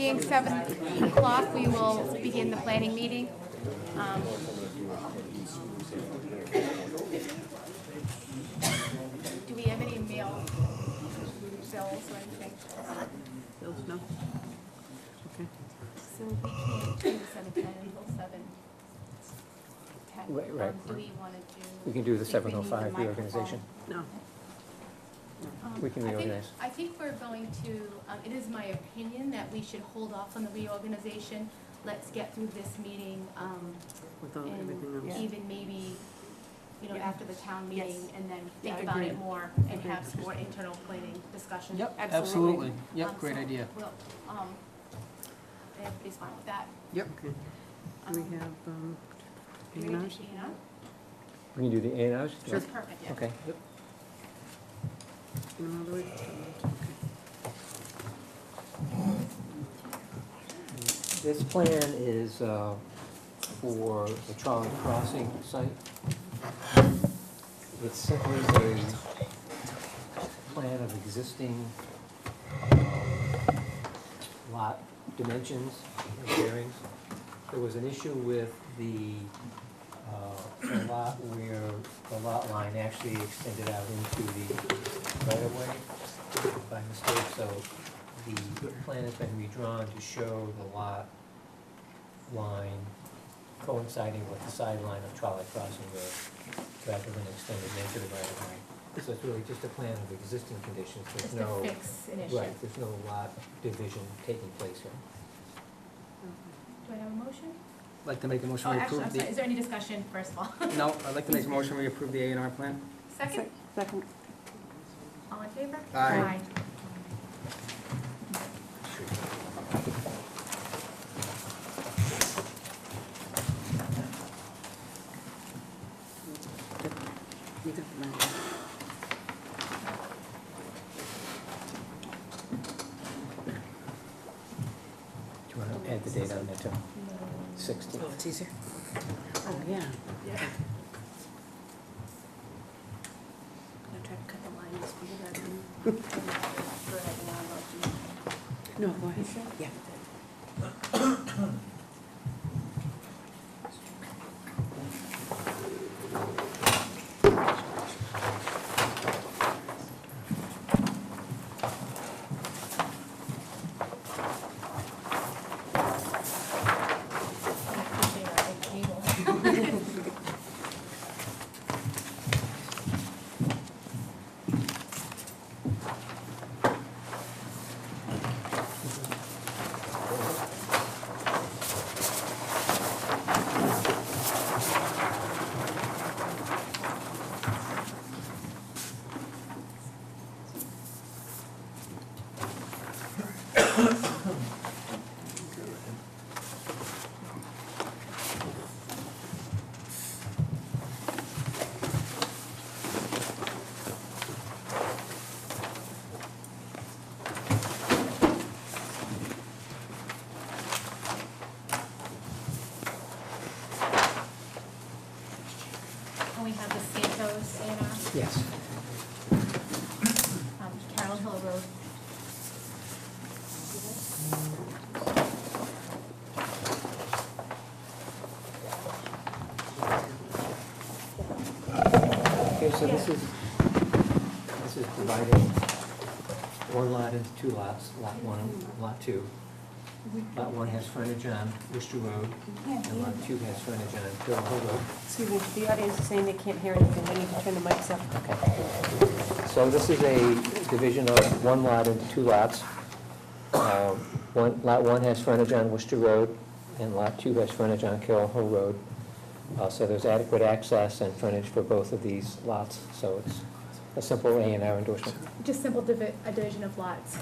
being 7 o'clock, we will begin the planning meeting. Do we have any mail bills or anything? Bills, no? Okay. So we can't do 7:10 until 7:10. Right. Do we want to do? We can do the think we need 7:05 the reorganization. No. We can reorganize. I think we're going to, it is my opinion that we should hold off on the reorganization. Let's get through this meeting, With all, and everything else. even maybe, Yeah. after the town meeting, Yes. and then Yeah, think about it agreed. more and Agreed. have some more internal planning discussion. Yep, absolutely. Yep, So great idea. We'll, everybody's fine with that. Yep. Okay. Do we have, Do we do A&Rs? A&R? We can do the A and Rs? That's perfect, yeah. Okay. You know, all the way? This plan is for the Trolley Crossing site. It's simply a plan of existing lot dimensions and bearings. There was an issue with the lot where the lot line actually extended out into the right-of-way by mistake, so the plan has been redrawn to show the lot line coinciding with the sideline of Trolley Crossing Road, rather than extending into the right-of-way. So it's really just a plan of existing conditions, there's Just to no, fix an issue. right, there's no lot division taking place here. Do I have a motion? I'd like to make a motion Oh, we actually, I'm approve sorry, is there any discussion, first of all? No, I'd like to make a motion we approve the A&R plan. Second? Second. All in favor? Aye. You got the map. Do you want to add the date on there too? 16. Oh, it's easier? Oh, yeah. Yeah. I tried to cut the lines for that. No, go ahead. Yeah. I appreciate our big table. And we have the Santos A&R, Yes. Carroll Hill Road. Okay, so this is dividing one lot into two lots, lot one and lot two. Lot one has frontage on Worcester Road, and lot two has frontage on Hill Road. Excuse me, the audience is saying they can't hear anything, they need to turn the mics up. Okay. So this is a division of one lot into two lots. Lot one has frontage on Worcester Road, and lot two has frontage on Carroll Hill Road. So there's adequate access and frontage for both of these lots, so it's a simple A and R endorsement. Just simple a division of lots.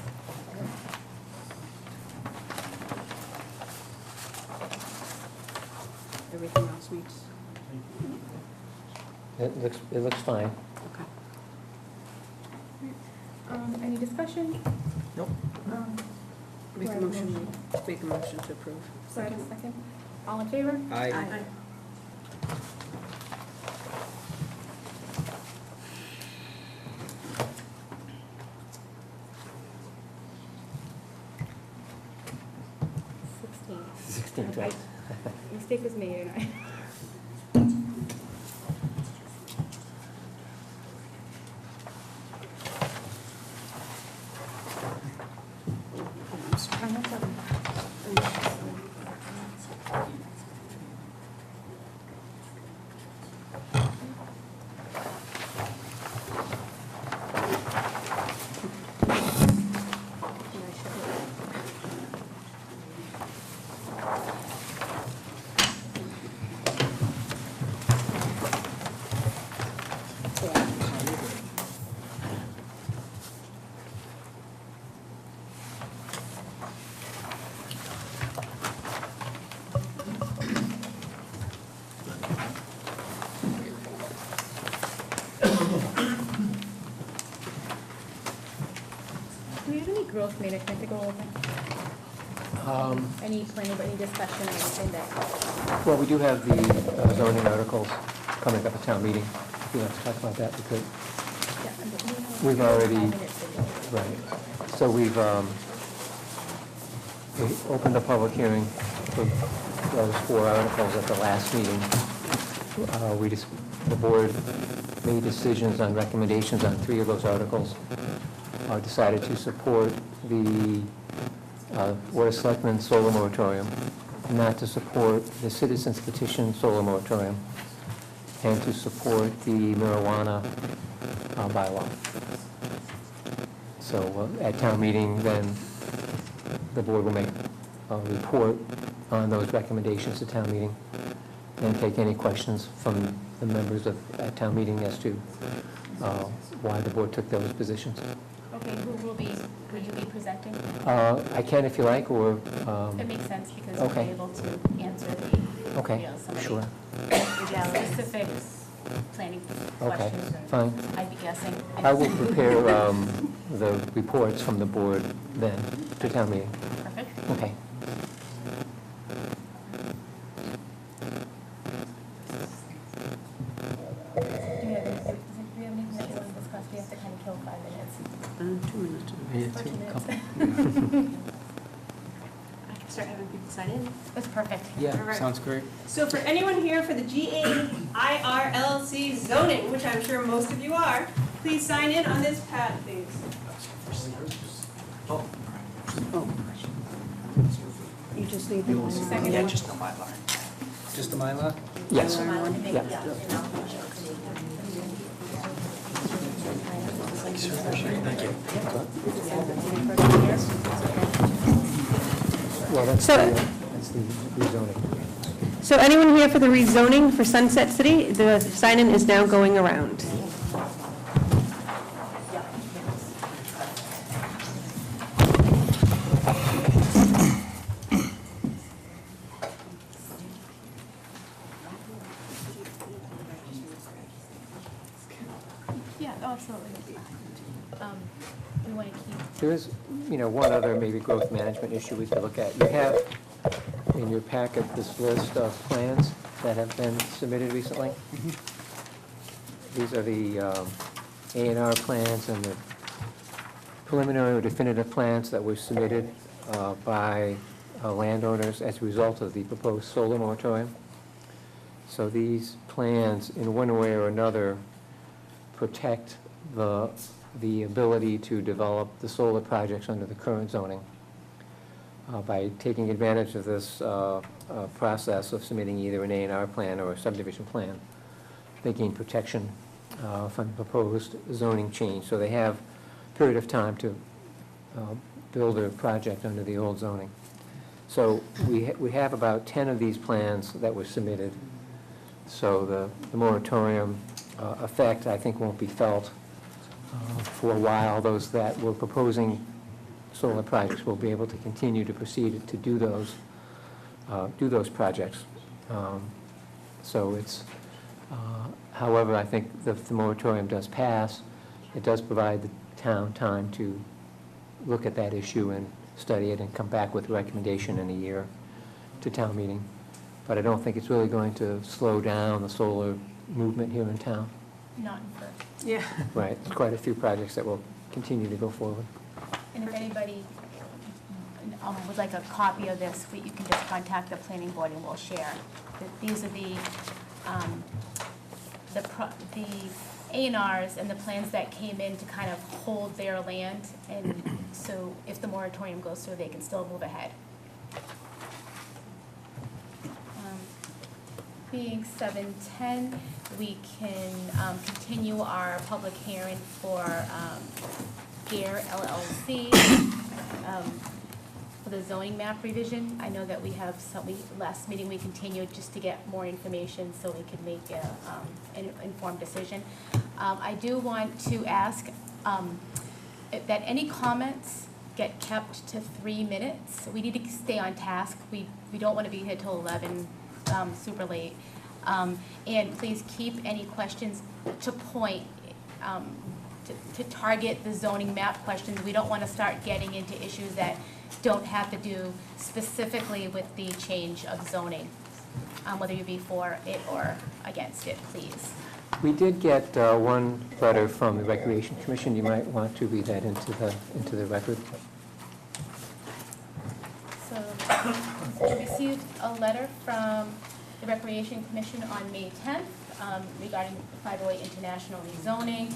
Everything else meets, It looks fine. okay. Any discussion? Nope. Make Do I a have a motion, make a motion to approve. So I have a second. All in favor? Aye. 16th, right? Mistake was made, and I. Do we have any growth management to go over? Any planning, but any discussion or anything that? Well, we do have the zoning articles coming up at town meeting. If you'd like to talk about that, we could. We've already- 5 minutes ago. Right. So we've we opened a public hearing for those 4 articles at the last meeting. The board made decisions on recommendations on 3 of those articles. Decided to support the Board of Selectmen solar moratorium, not to support the citizens petition solar moratorium, and to support the marijuana bylaw. So at town meeting, then, the board will make a report on those recommendations to town meeting and take any questions from the members at town meeting as to why the board took those positions. Okay, will you be presenting? I can if you like, or... It makes sense because we'll Okay. be able to answer the, Okay, some of sure. the specific planning Okay, questions. fine. I'd be guessing. I will prepare the reports from the board then to town meeting. Perfect. Okay. Do we have anything that you want to discuss? We have to kind of kill 5 minutes. 2 minutes. Or 2 minutes. I can start having people sign in. That's perfect. Yeah, All right. sounds great. So for anyone here for the GAIR LLC zoning, which I'm sure most of you are, please sign in on this pad, please. You just need the one. Second. Yeah, just a Mylar. Just the Mylar? Yes. Yeah. Thank you. Well, that's So- that's the rezoning. So anyone here for the rezoning for Sunset City? The sign-in is now going around. Yeah, absolutely. We want to keep, There is, one other maybe growth management issue we could look at. You have in your packet this list of plans that have been submitted recently. These are the A&R plans and the preliminary or definitive plans that were submitted by landowners as a result of the proposed solar moratorium. So these plans, in one way or another, protect the ability to develop the solar projects under the current zoning. By taking advantage of this process of submitting either an A&R plan or a subdivision plan, they gain protection from the proposed zoning change. So they have a period of time to build a project under the old zoning. So we have about 10 of these plans that were submitted. So the moratorium effect, I think, won't be felt for a while. Those that were proposing solar projects will be able to continue to proceed to do those projects. So it's, however, I think if the moratorium does pass, it does provide the town time to look at that issue and study it and come back with a recommendation in a year to town meeting. But I don't think it's really going to slow down the solar movement here in town. not in Yeah. Right, there's quite a few projects that will continue to go forward. And if anybody would like a copy of this, you can just contact the planning board and we'll share. These are the A&Rs and the plans that came in to kind of hold their land, and so if the moratorium goes through, they can still move ahead. Being 7:10, we can continue our public hearing for GARE LLC for the zoning map revision. I know that we have last meeting we continued just to get more information so we could make an informed decision. I do want to ask that any comments get kept to 3 minutes. We need to stay on task. We don't want to be here till 11, super late. And please keep any questions to point, to target the zoning map questions. We don't want to start getting into issues that don't have to do specifically with the change of zoning, whether you be for it or against it, please. We did get one letter from the Recreation Commission. You might want to read that into the record. So, we received a letter from the Recreation Commission on May 10th regarding 508 International rezoning.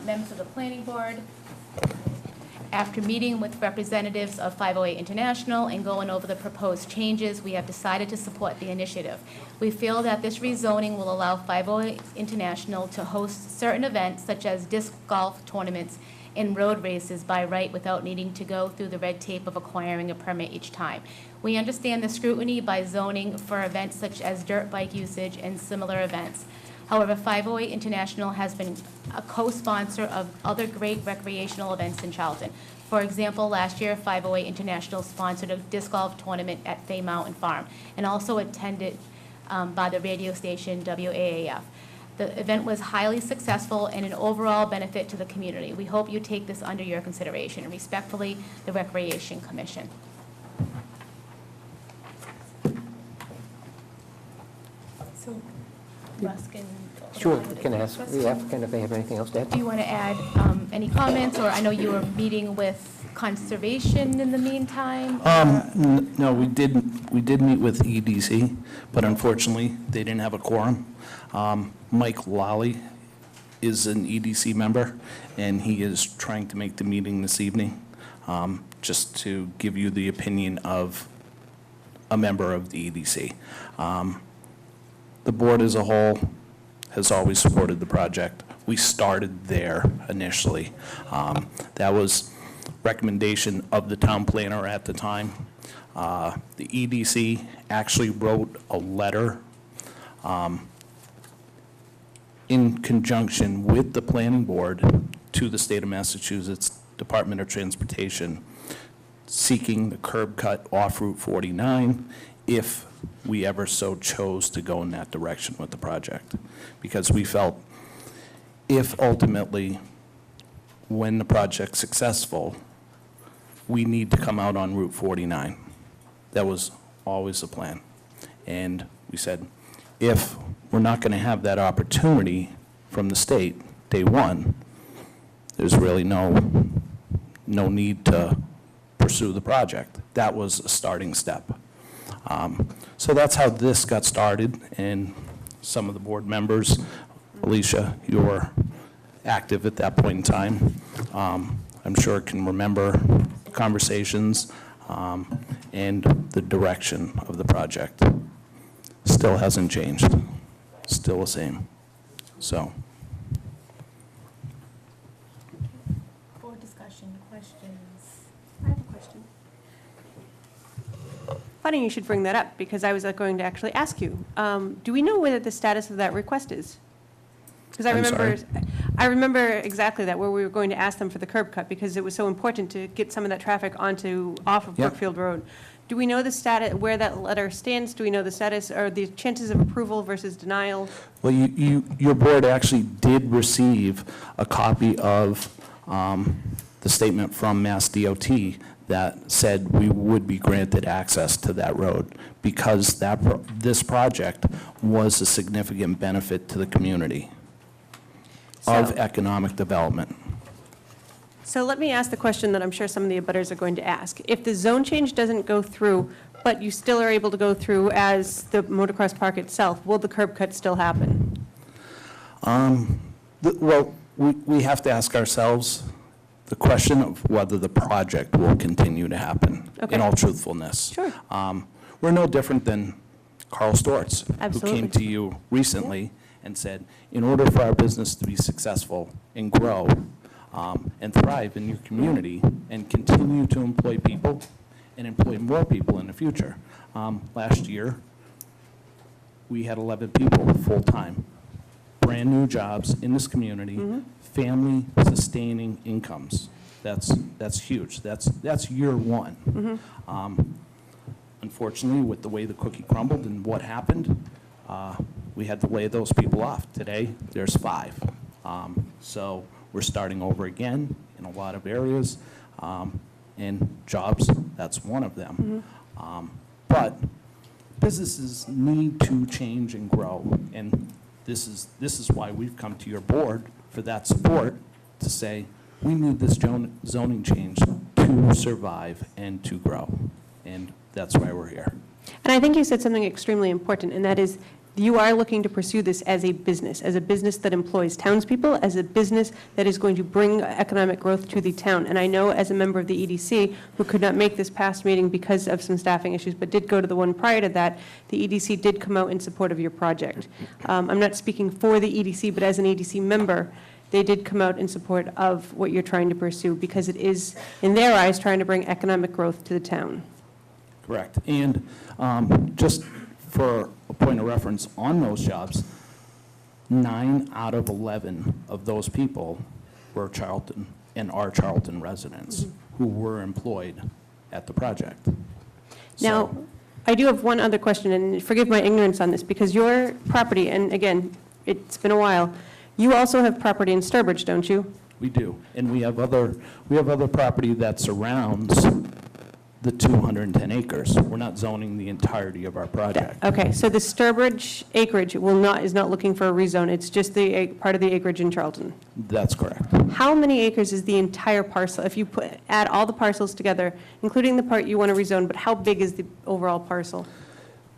Members of the Planning Board, after meeting with representatives of 508 International and going over the proposed changes, we have decided to support the initiative. We feel that this rezoning will allow 508 International to host certain events such as disc golf tournaments and road races by right without needing to go through the red tape of acquiring a permit each time. We understand the scrutiny by zoning for events such as dirt bike usage and similar events. However, 508 International has been a co-sponsor of other great recreational events in Charlton. For example, last year, 508 International sponsored a disc golf tournament at Fay Mountain Farm and also attended by the radio station WAAF. The event was highly successful and an overall benefit to the community. We hope you take this under your consideration. Respectfully, the Recreation Commission. So, Russ can... Sure, can ask the applicant if they have anything else to add. Do you want to add any comments, or I know you were meeting with Conservation in the meantime? No, we did meet with EDC, but unfortunately, they didn't have a quorum. Mike Lally is an EDC member, and he is trying to make the meeting this evening, just to give you the opinion of a member of the EDC. The board as a whole has always supported the project. We started there initially. That was recommendation of the town planner at the time. The EDC actually wrote a letter in conjunction with the planning board to the state of Massachusetts Department of Transportation seeking the curb cut off Route 49 if we ever so chose to go in that direction with the project. Because we felt if ultimately, when the project's successful, we need to come out on Route 49. That was always the plan. And we said, if we're not going to have that opportunity from the state day one, there's really no need to pursue the project. That was a starting step. So that's how this got started, and some of the board members, Alicia, you were active at that point in time. I'm sure can remember conversations and the direction of the project. Still hasn't changed, still the same, so. Board discussion, questions? I have a question. Funny you should bring that up, because I was going to actually ask you. Do we know whether the status of that request is? Because I remember exactly that, where we were going to ask them for the curb cut, because it was so important to get some of that traffic off of Yep. Brookfield Road. Do we know the status, where that letter stands? Do we know the status, or the chances of approval versus denial? Well, your board actually did receive a copy of the statement from Mass DOT that said we would be granted access to that road because this project was a significant benefit to the community of economic development. So let me ask the question that I'm sure some of the abutters are going to ask. If the zone change doesn't go through, but you still are able to go through as the motocross park itself, will the curb cut still happen? Well, we have to ask ourselves the question of whether the project will continue to happen, Okay. in all truthfulness. Sure. We're no different than Carl Storz, who Absolutely. came to you recently and said, in order for our business to be successful and grow and thrive in your community and continue to employ people and employ more people in the future. Last year, we had 11 people full-time, brand-new jobs in this community, family-sustaining incomes. That's huge. That's year one. Unfortunately, with the way the cookie crumbled and what happened, we had to lay those people off. Today, there's 5. So we're starting over again in a lot of areas, and jobs, that's one of them. But businesses need to change and grow, and this is why we've come to your board for that support, to say, we need this zoning change to survive and to grow, and that's why we're here. And I think you said something extremely important, and that is, you are looking to pursue this as a business that employs townspeople, as a business that is going to bring economic growth to the town. And I know, as a member of the EDC, who could not make this past meeting because of some staffing issues, but did go to the one prior to that, the EDC did come out in support of your project. I'm not speaking for the EDC, but as an EDC member, they did come out in support of what you're trying to pursue, because it is, in their eyes, trying to bring economic growth to the town. Correct. And just for a point of reference on those jobs, 9 out of 11 of those people were Charlton and are Charlton residents who were employed at the project. Now, So, I do have one other question, and forgive my ignorance on this, because your property, and again, it's been a while, you also have property in Sturbridge, don't you? we do. And we have other property that surrounds the 210 acres. We're not zoning the entirety of our project. Okay, so the Sturbridge acreage is not looking for a rezone, it's just the part of the acreage in Charlton. That's correct. How many acres is the entire parcel, if you add all the parcels together, including the part you want to rezone, but how big is the overall parcel?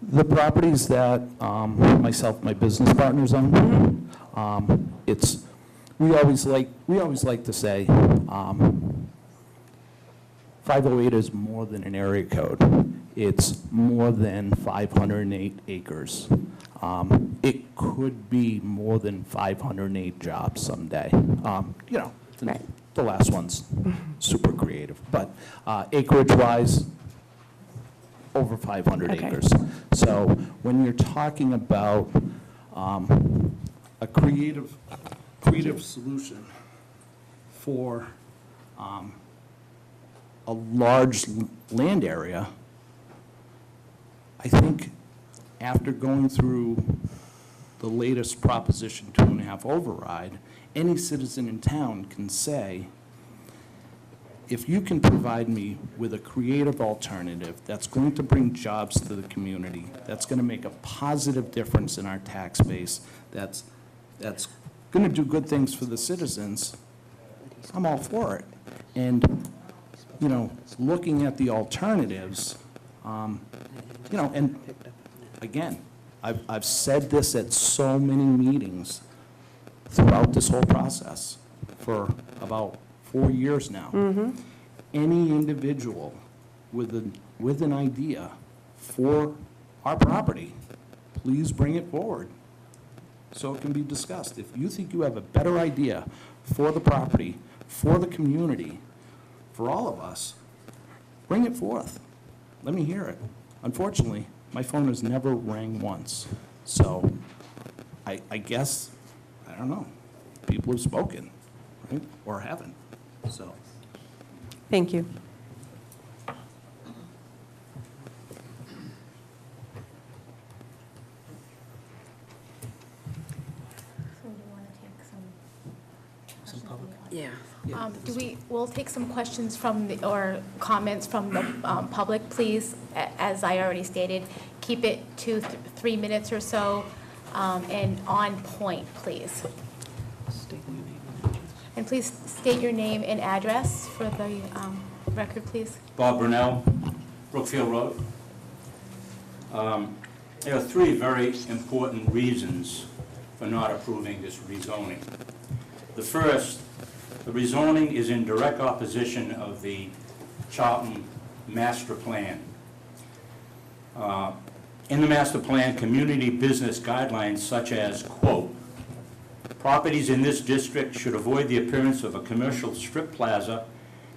The properties that my business partners own, we always like to say, 508 is more than an area code. It's more than 508 acres. It could be more than 508 jobs someday. Right. The last one's super creative, but acreage-wise, over 500 Okay. acres. So when you're talking about a creative solution for a large land area, I think after going through the latest Proposition 2.5 override, any citizen in town can say, if you can provide me with a creative alternative that's going to bring jobs to the community, that's going to make a positive difference in our tax base, that's going to do good things for the citizens, I'm all for it. And, looking at the alternatives, and again, I've said this at so many meetings throughout this whole process for about 4 years now. Any individual with an idea for our property, please bring it forward so it can be discussed. If you think you have a better idea for the property, for the community, for all of us, bring it forth. Let me hear it. Unfortunately, my phone has never rang once. So I guess, I don't know, people have spoken, right? Or haven't, so. Thank you. So we want to take some public. Yeah. We'll take some questions or comments from the public, please. As I already stated, keep it to 3 minutes or so, and on point, please. And please state your name and address for the record, please? Bob Brunel, Brookfield Road. There are three very important reasons for not approving this rezoning. The first, the rezoning is in direct opposition of the Charlton Master Plan. In the master plan, community business guidelines such as, quote, properties in this district should avoid the appearance of a commercial strip plaza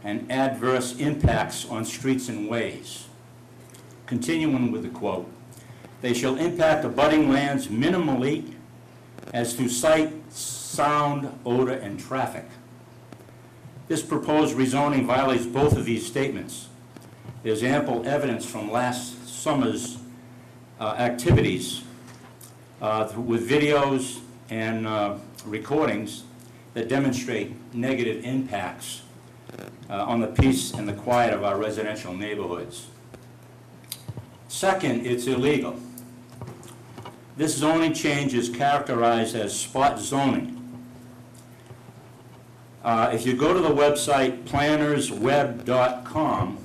and adverse impacts on streets and ways. Continuing with the quote, they shall impact abutting lands minimally as to sight, sound, odor, and traffic. This proposed rezoning violates both of these statements. There's ample evidence from last summer's activities with videos and recordings that demonstrate negative impacts on the peace and the quiet of our residential neighborhoods. Second, it's illegal. This zoning change is characterized as spot zoning. If you go to the website plannersweb.com,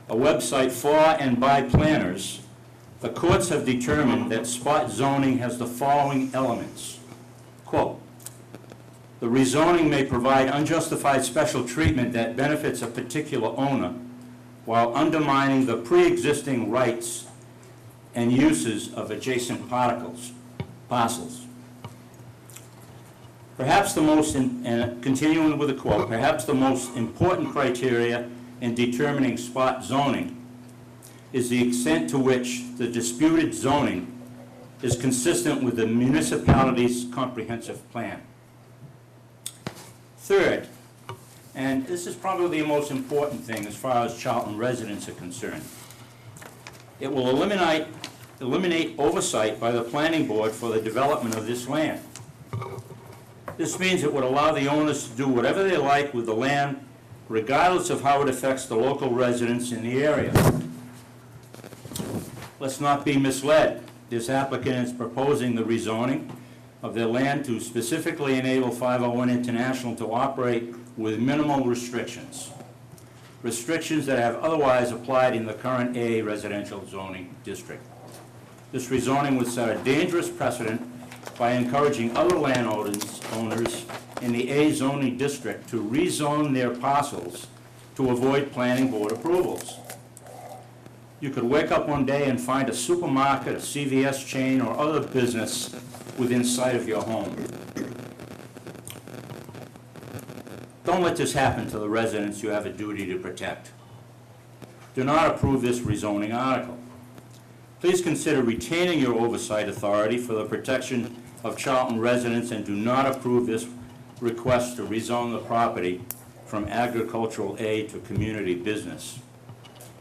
a website for and by planners, the courts have determined that spot zoning has the following elements. Quote, the rezoning may provide unjustified special treatment that benefits a particular owner while undermining the pre-existing rights and uses of adjacent parcels. Perhaps the most, and continuing with a quote, perhaps the most important criteria in determining spot zoning is the extent to which the disputed zoning is consistent with the municipality's comprehensive plan. Third, and this is probably the most important thing as far as Charlton residents are concerned, it will eliminate oversight by the planning board for the development of this land. This means it would allow the owners to do whatever they like with the land, regardless of how it affects the local residents in the area. Let's not be misled. This applicant is proposing the rezoning of their land to specifically enable 501 International to operate with minimal restrictions. Restrictions that have otherwise applied in the current A residential zoning district. This rezoning would set a dangerous precedent by encouraging other landowners in the A zoning district to rezone their parcels to avoid planning board approvals. You could wake up one day and find a supermarket, a CVS chain, or other business within sight of your home. Don't let this happen to the residents you have a duty to protect. Do not approve this rezoning article. Please consider retaining your oversight authority for the protection of Charlton residents and do not approve this request to rezone the property from agricultural A to community business.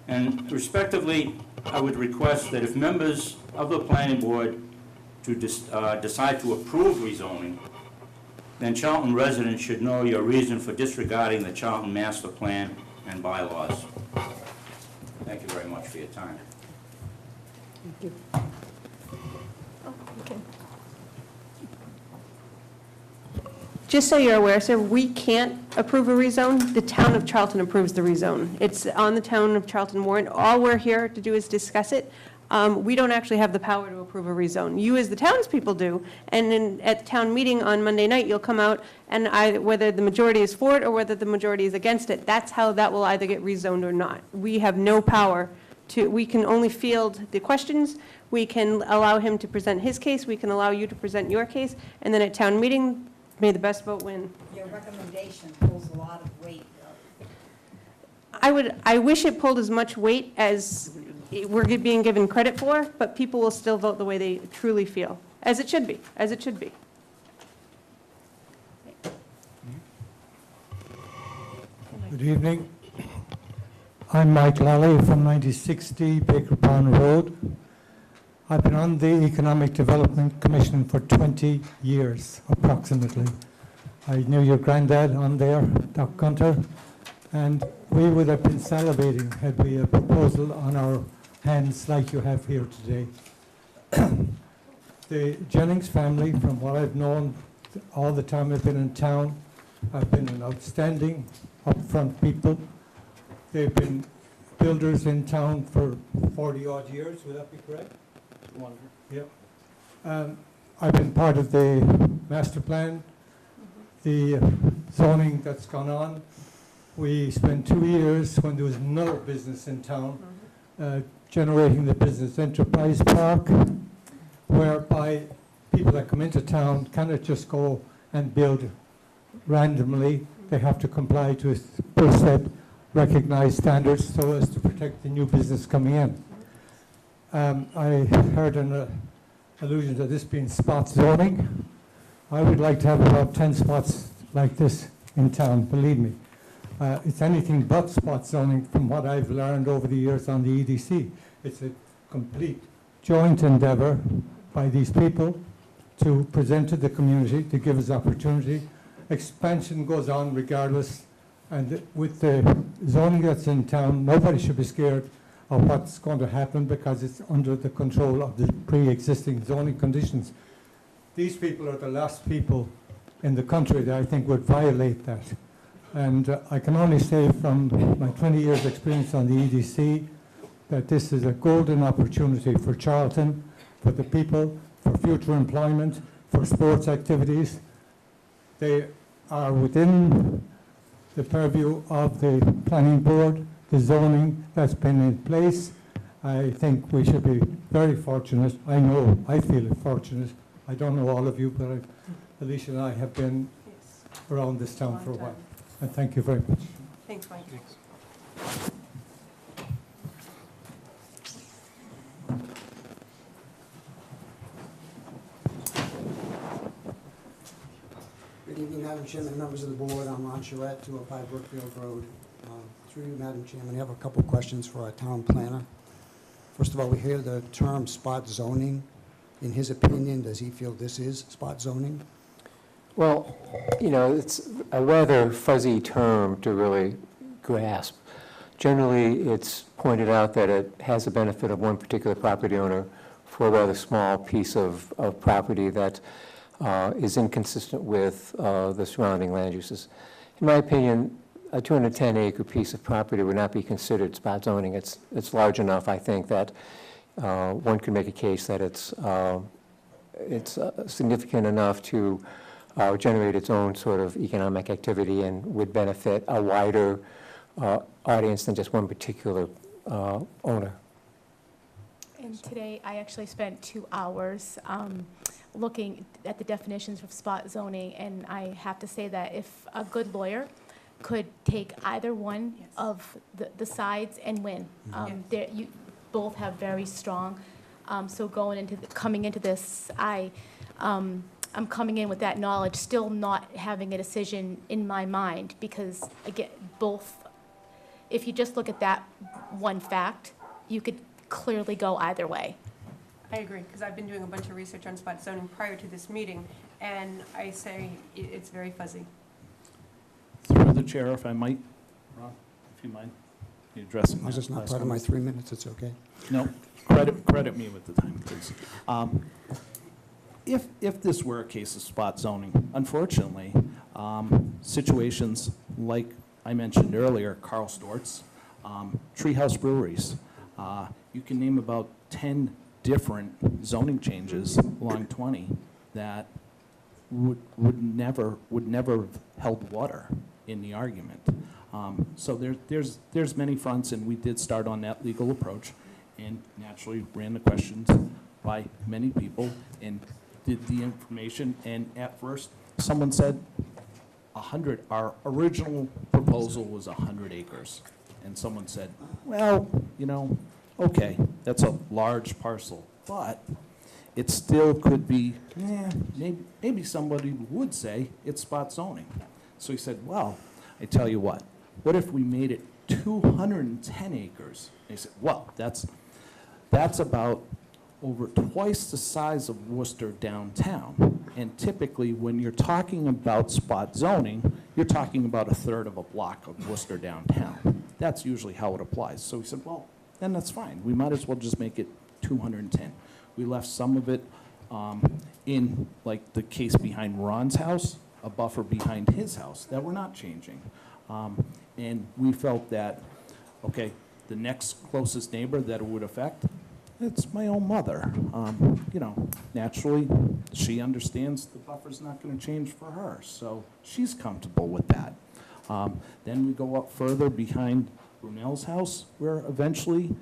And respectively, I would request that if members of the planning board to decide to approve rezoning, then Charlton residents should know your reason for disregarding the Charlton master plan and bylaws. Thank you very much for your time. Just so you're aware, sir, we can't approve a rezone. The town of Charlton approves the rezone. It's on the town of Charlton warrant. All we're here to do is discuss it. We don't actually have the power to approve a rezone. You as the townspeople do, and then at town meeting on Monday night, you'll come out and whether the majority is for it or whether the majority is against it, that's how that will either get rezoned or not. We have no power to, we can only field the questions, we can allow him to present his case, we can allow you to present your case, and then at town meeting, may the best vote win. Your recommendation pulls a lot of weight, though. I wish it pulled as much weight as we're being given credit for, but people will still vote the way they truly feel, as it should be, as it should be. Good evening. I'm Mike Lally from 9060 Baker Pond Road. I've been on the Economic Development Commission for 20 years, approximately. I knew your granddad on there, Doc Gunter, and we would have been salivating had we a proposal on our hands like you have here today. The Jennings family, from what I've known all the time I've been in town, have been an outstanding upfront people. They've been builders in town for 40-odd years, would that be correct? Yep. I've been part of the master plan, the zoning that's gone on. We spent 2 years when there was no business in town, generating the business enterprise park, whereby people that come into town cannot just go and build randomly. They have to comply to preset recognized standards so as to protect the new business coming in. I heard an allusion to this being spot zoning. I would like to have about 10 spots like this in town, believe me. It's anything but spot zoning from what I've learned over the years on the EDC. It's a complete joint endeavor by these people to present to the community, to give us opportunity. Expansion goes on regardless, and with the zoning that's in town, nobody should be scared of what's going to happen because it's under the control of the pre-existing zoning conditions. These people are the last people in the country that I think would violate that. And I can only say from my 20 years experience on the EDC that this is a golden opportunity for Charlton, for the people, for future employment, for sports activities. They are within the purview of the planning board, the zoning that's been in place. I think we should be very fortunate. I feel fortunate. I don't know all of you, but Alicia and I have been around this town for a while. And thank you very much. Thanks, Mike. Good evening, Madam Chairman, members of the board. I'm Ron Charette, 205 Brookfield Road. Through you, Madam Chairman, I have a couple questions for our town planner. First of all, we hear the term spot zoning. In his opinion, does he feel this is spot zoning? Well, it's a rather fuzzy term to really grasp. Generally, it's pointed out that it has the benefit of one particular property owner for a rather small piece of property that is inconsistent with the surrounding land uses. In my opinion, a 210-acre piece of property would not be considered spot zoning. It's large enough, I think, that one could make a case that it's significant enough to generate its own sort of economic activity and would benefit a wider audience than just one particular owner. And today, I actually spent 2 hours looking at the definitions of spot zoning, and I have to say that if a good lawyer could take either one of the sides and win. You both have very strong, so coming into this, I'm coming in with that knowledge, still not having a decision in my mind, because again, if you just look at that one fact, you could clearly go either way. I agree, because I've been doing a bunch of research on spot zoning prior to this meeting, and I say it's very fuzzy. Through the chair, if I might, Ron, if you mind, you addressing As long as that it's not last part of my comment. 3 minutes, it's okay. No, credit me with the time, please. If this were a case of spot zoning, unfortunately, situations like I mentioned earlier, Carl Stort's, Treehouse Breweries, you can name about 10 different zoning changes along 20 that would never have held water in the argument. So there's many fronts, and we did start on that legal approach, and naturally ran the questions by many people and did the information. And at first, someone said 100. Our original proposal was 100 acres, and someone said, well, okay, that's a large parcel, but it still could be, maybe somebody would say it's spot zoning. So he said, well, I tell you what if we made it 210 acres? And he said, well, that's about over twice the size of Worcester downtown. And typically, when you're talking about spot zoning, you're talking about a third of a block of Worcester downtown. That's usually how it applies. So he said, well, then that's fine. We might as well just make it 210. We left some of it in, like the case behind Ron's house. a buffer behind his house that we're not changing. And we felt that, okay, the next closest neighbor that it would affect, it's my own mother. You know, naturally, she understands the buffer's not gonna change for her, so she's comfortable with that. Then we go up further behind Brunel's house, where eventually,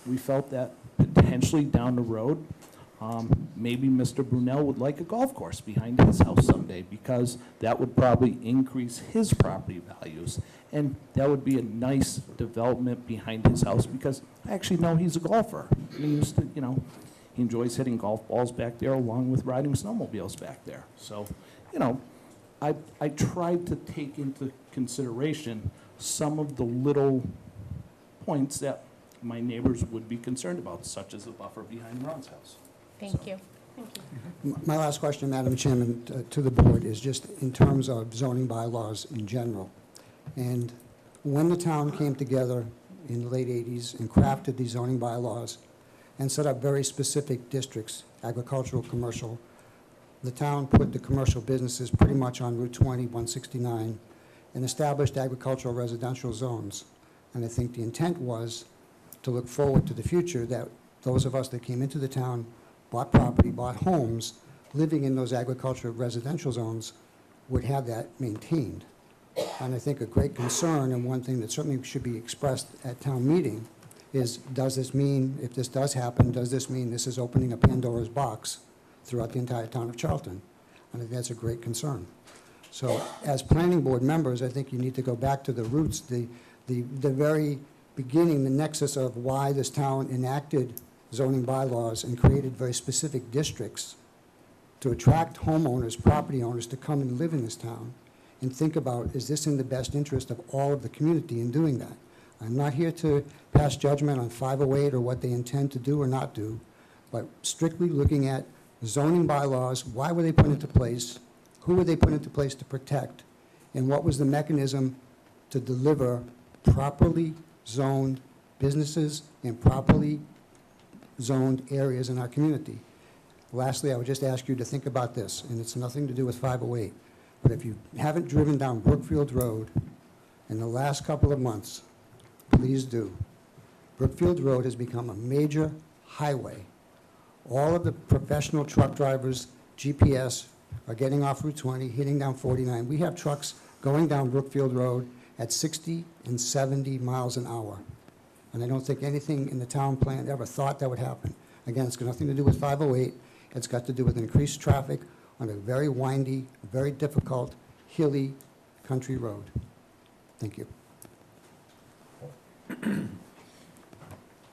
we felt that potentially down the road, maybe Mr. Brunel would like a golf course behind his house someday, because that would probably increase his property values. And that would be a nice development behind his house, because I actually know he's a golfer. He used to, you know, he enjoys hitting golf balls back there along with riding snowmobiles back there. So, you know, I tried to take into consideration some of the little points that my neighbors would be concerned about, such as a buffer behind Ron's house. Thank you. My last question, Madam Chairman, to the board is just in terms of zoning bylaws in general. And when the town came together in the late 80s and crafted these zoning bylaws and set up very specific districts, agricultural, commercial, the town put the commercial businesses pretty much on Route 20, 169, and established agricultural residential zones. And I think the intent was to look forward to the future, that those of us that came into the town, bought property, bought homes, living in those agricultural residential zones would have that maintained. And I think a great concern, and one thing that certainly should be expressed at town meeting, is does this mean, if this does happen, does this mean this is opening a Pandora's box throughout the entire town of Charlton? I think that's a great concern. So as planning board members, I think you need to go back to the roots, the very beginning, the nexus of why this town enacted zoning bylaws and created very specific districts to attract homeowners, property owners to come and live in this town, and think about, is this in the best interest of all of the community in doing that? I'm not here to pass judgment on 508 or what they intend to do or not do, but strictly looking at zoning bylaws, why were they put into place, who were they put into place to protect, and what was the mechanism to deliver properly zoned businesses and properly zoned areas in our community. Lastly, I would just ask you to think about this, and it's nothing to do with 508, but if you haven't driven down Brookfield Road in the last couple of months, please do. Brookfield Road has become a major highway. All of the professional truck drivers, GPS, are getting off Route 20, hitting down 49. We have trucks going down Brookfield Road at 60 and 70 miles an hour. And I don't think anything in the town plan ever thought that would happen. Again, it's got nothing to do with 508. It's got to do with increased traffic on a very windy, very difficult, hilly country road. Thank you.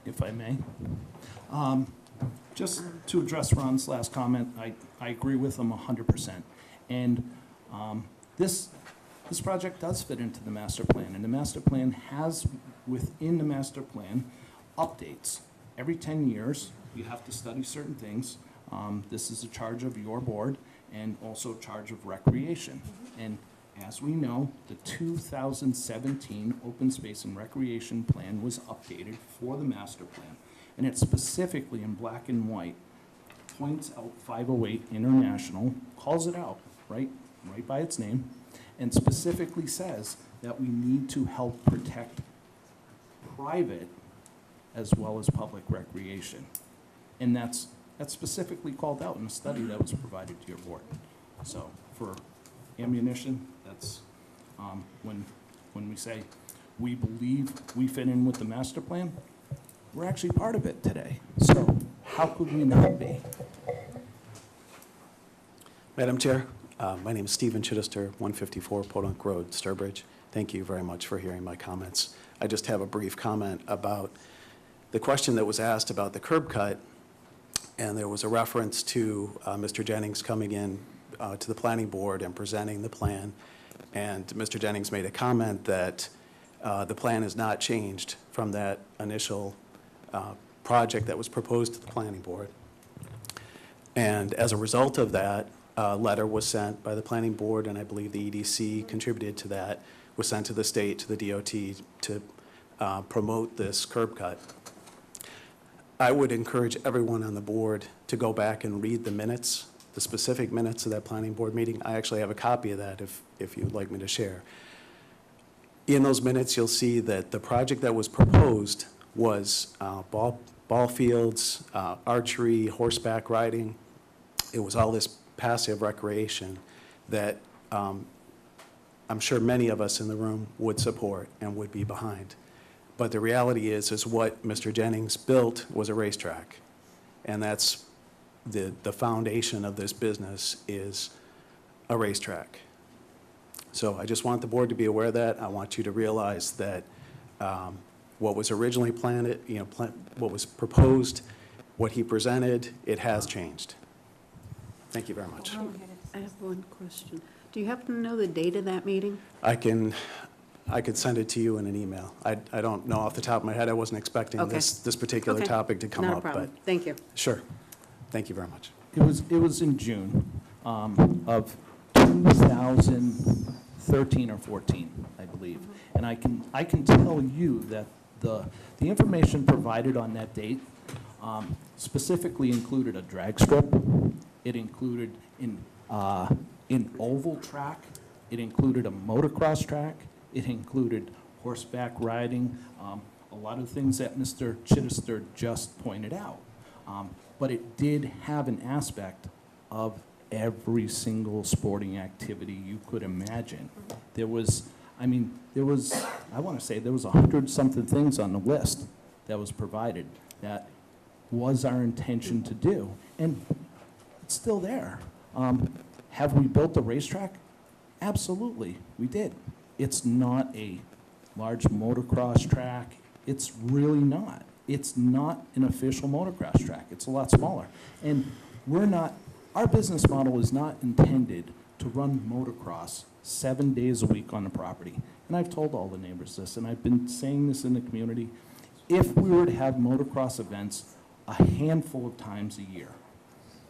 If I may. Just to address Ron's last comment, I agree with him 100%. And this project does fit into the master plan, and the master plan has, within the master plan, updates. Every 10 years, you have to study certain things. This is a charge of your board and also charge of recreation. And as we know, the 2017 Open Space and Recreation Plan was updated for the master plan. And it specifically, in black and white, points out 508 International, calls it out, right by its name, and specifically says that we need to help protect private as well as public recreation. And that's specifically called out in a study that was provided to your board. So for ammunition, that's when we say we believe we fit in with the master plan, we're actually part of it today. So how could we not be? Madam Chair, my name is Stephen Chittister, 154 Podunk Road, Sturbridge. Thank you very much for hearing my comments. I just have a brief comment about the question that was asked about the curb cut, and there was a reference to Mr. Jennings coming in to the planning board and presenting the plan, and Mr. Jennings made a comment that the plan has not changed from that initial project that was proposed to the planning board. And as a result of that, a letter was sent by the planning board, and I believe the EDC contributed to that, was sent to the state, to the DOT, to promote this curb cut. I would encourage everyone on the board to go back and read the minutes the specific minutes of that planning board meeting. I actually have a copy of that if you'd like me to share. In those minutes, you'll see that the project that was proposed was ball fields, archery, horseback riding. It was all this passive recreation that I'm sure many of us in the room would support and would be behind. But the reality is what Mr. Jennings built was a racetrack. And that's the foundation of this business is a racetrack. So I just want the board to be aware of that. I want you to realize that what was originally planned, what was proposed, what he presented, it has changed. Thank you very much. I have one question. Do you happen to know the date of that meeting? I could send it to you in an email. I don't know off the top of my head. I wasn't expecting Okay. this particular Okay. topic to come Not a up. problem. But Thank you. sure. Thank you very much. It was in June of 2013 or 14, I believe. And I can tell you that the information provided on that date specifically included a drag strip. It included an oval track. It included a motocross track. It included horseback riding, a lot of things that Mr. Chittister just pointed out. But it did have an aspect of every single sporting activity you could imagine. There was, I want to say there was 100-something things on the list that was provided that was our intention to do. And it's still there. Have we built a racetrack? Absolutely, we did. It's not a large motocross track. It's really not. It's not an official motocross track. It's a lot smaller. And our business model is not intended to run motocross 7 days a week on the property. And I've told all the neighbors this, and I've been saying this in the community. If we were to have motocross events a handful of times a year,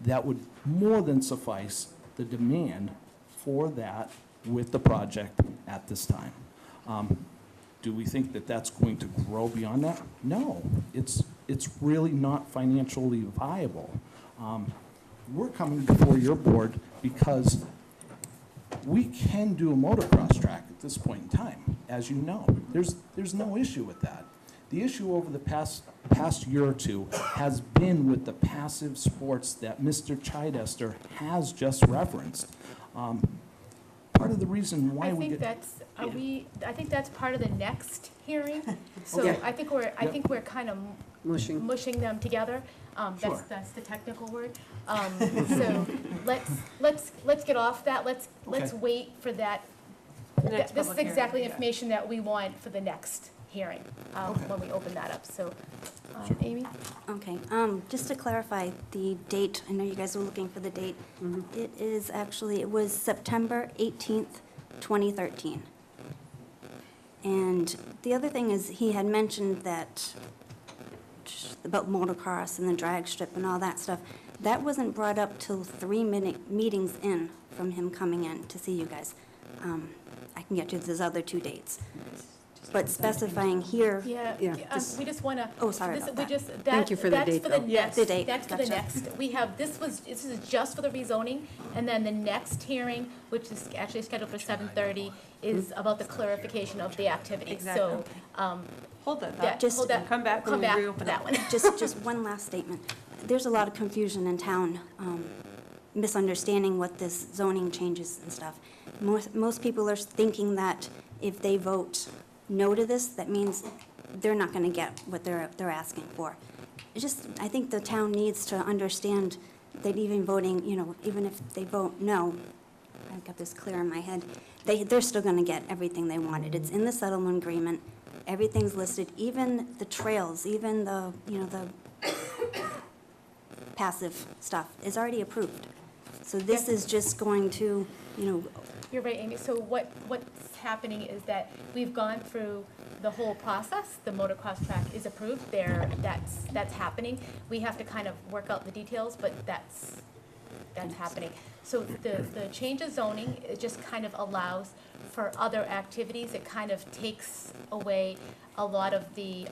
that would more than suffice the demand for that with the project at this time. Do we think that that's going to grow beyond that? No, it's really not financially viable. We're coming before your board because we can do a motocross track at this point in time, as you know. There's no issue with that. The issue over the past year or two has been with the passive sports that Mr. Chittister has just referenced. Part of the reason why we did. I think that's part of the next hearing. So Okay. I think we're kind of mushing them together. Sure. That's the technical word. So let's get off that. Let's Okay. wait for that. next This is public exactly the hearing, yeah. information that we want for the next hearing, when we open that up. So, Sure. Amy? Okay, just to clarify the date, I know you guys were looking for the date. It was September 18th, 2013. And the other thing is, he had mentioned that, about motocross and the drag strip and all that stuff. That wasn't brought up till 3 meetings in from him coming in to see you guys. I can get you those other 2 dates. But specifying here. Yeah, we just want to. Oh, sorry about that. Thank you for the date, though. The date, That's for the gotcha. next. We have, this is just for the rezoning, and then the next hearing, which is actually scheduled for 7:30, is about the clarification of the activity. Exactly. So, Hold that yeah, thought. Just- hold that, Come back when come we back reopen for it. that one. Just one last statement. There's a lot of confusion in town, misunderstanding what this zoning changes and stuff. Most people are thinking that if they vote no to this, that means they're not going to get what they're asking for. I think the town needs to understand that even voting, even if they vote no, I've got this clear in my head, they're still going to get everything they wanted. It's in the settlement agreement. Everything's listed, even the trails, even the passive stuff is already approved. So this is just going to, You're right, Amy. So what's happening is that we've gone through the whole process. The motocross track is approved there. That's happening. We have to kind of work out the details, but that's happening. So the change of zoning, it just kind of allows for other activities, it kind of takes away a lot of the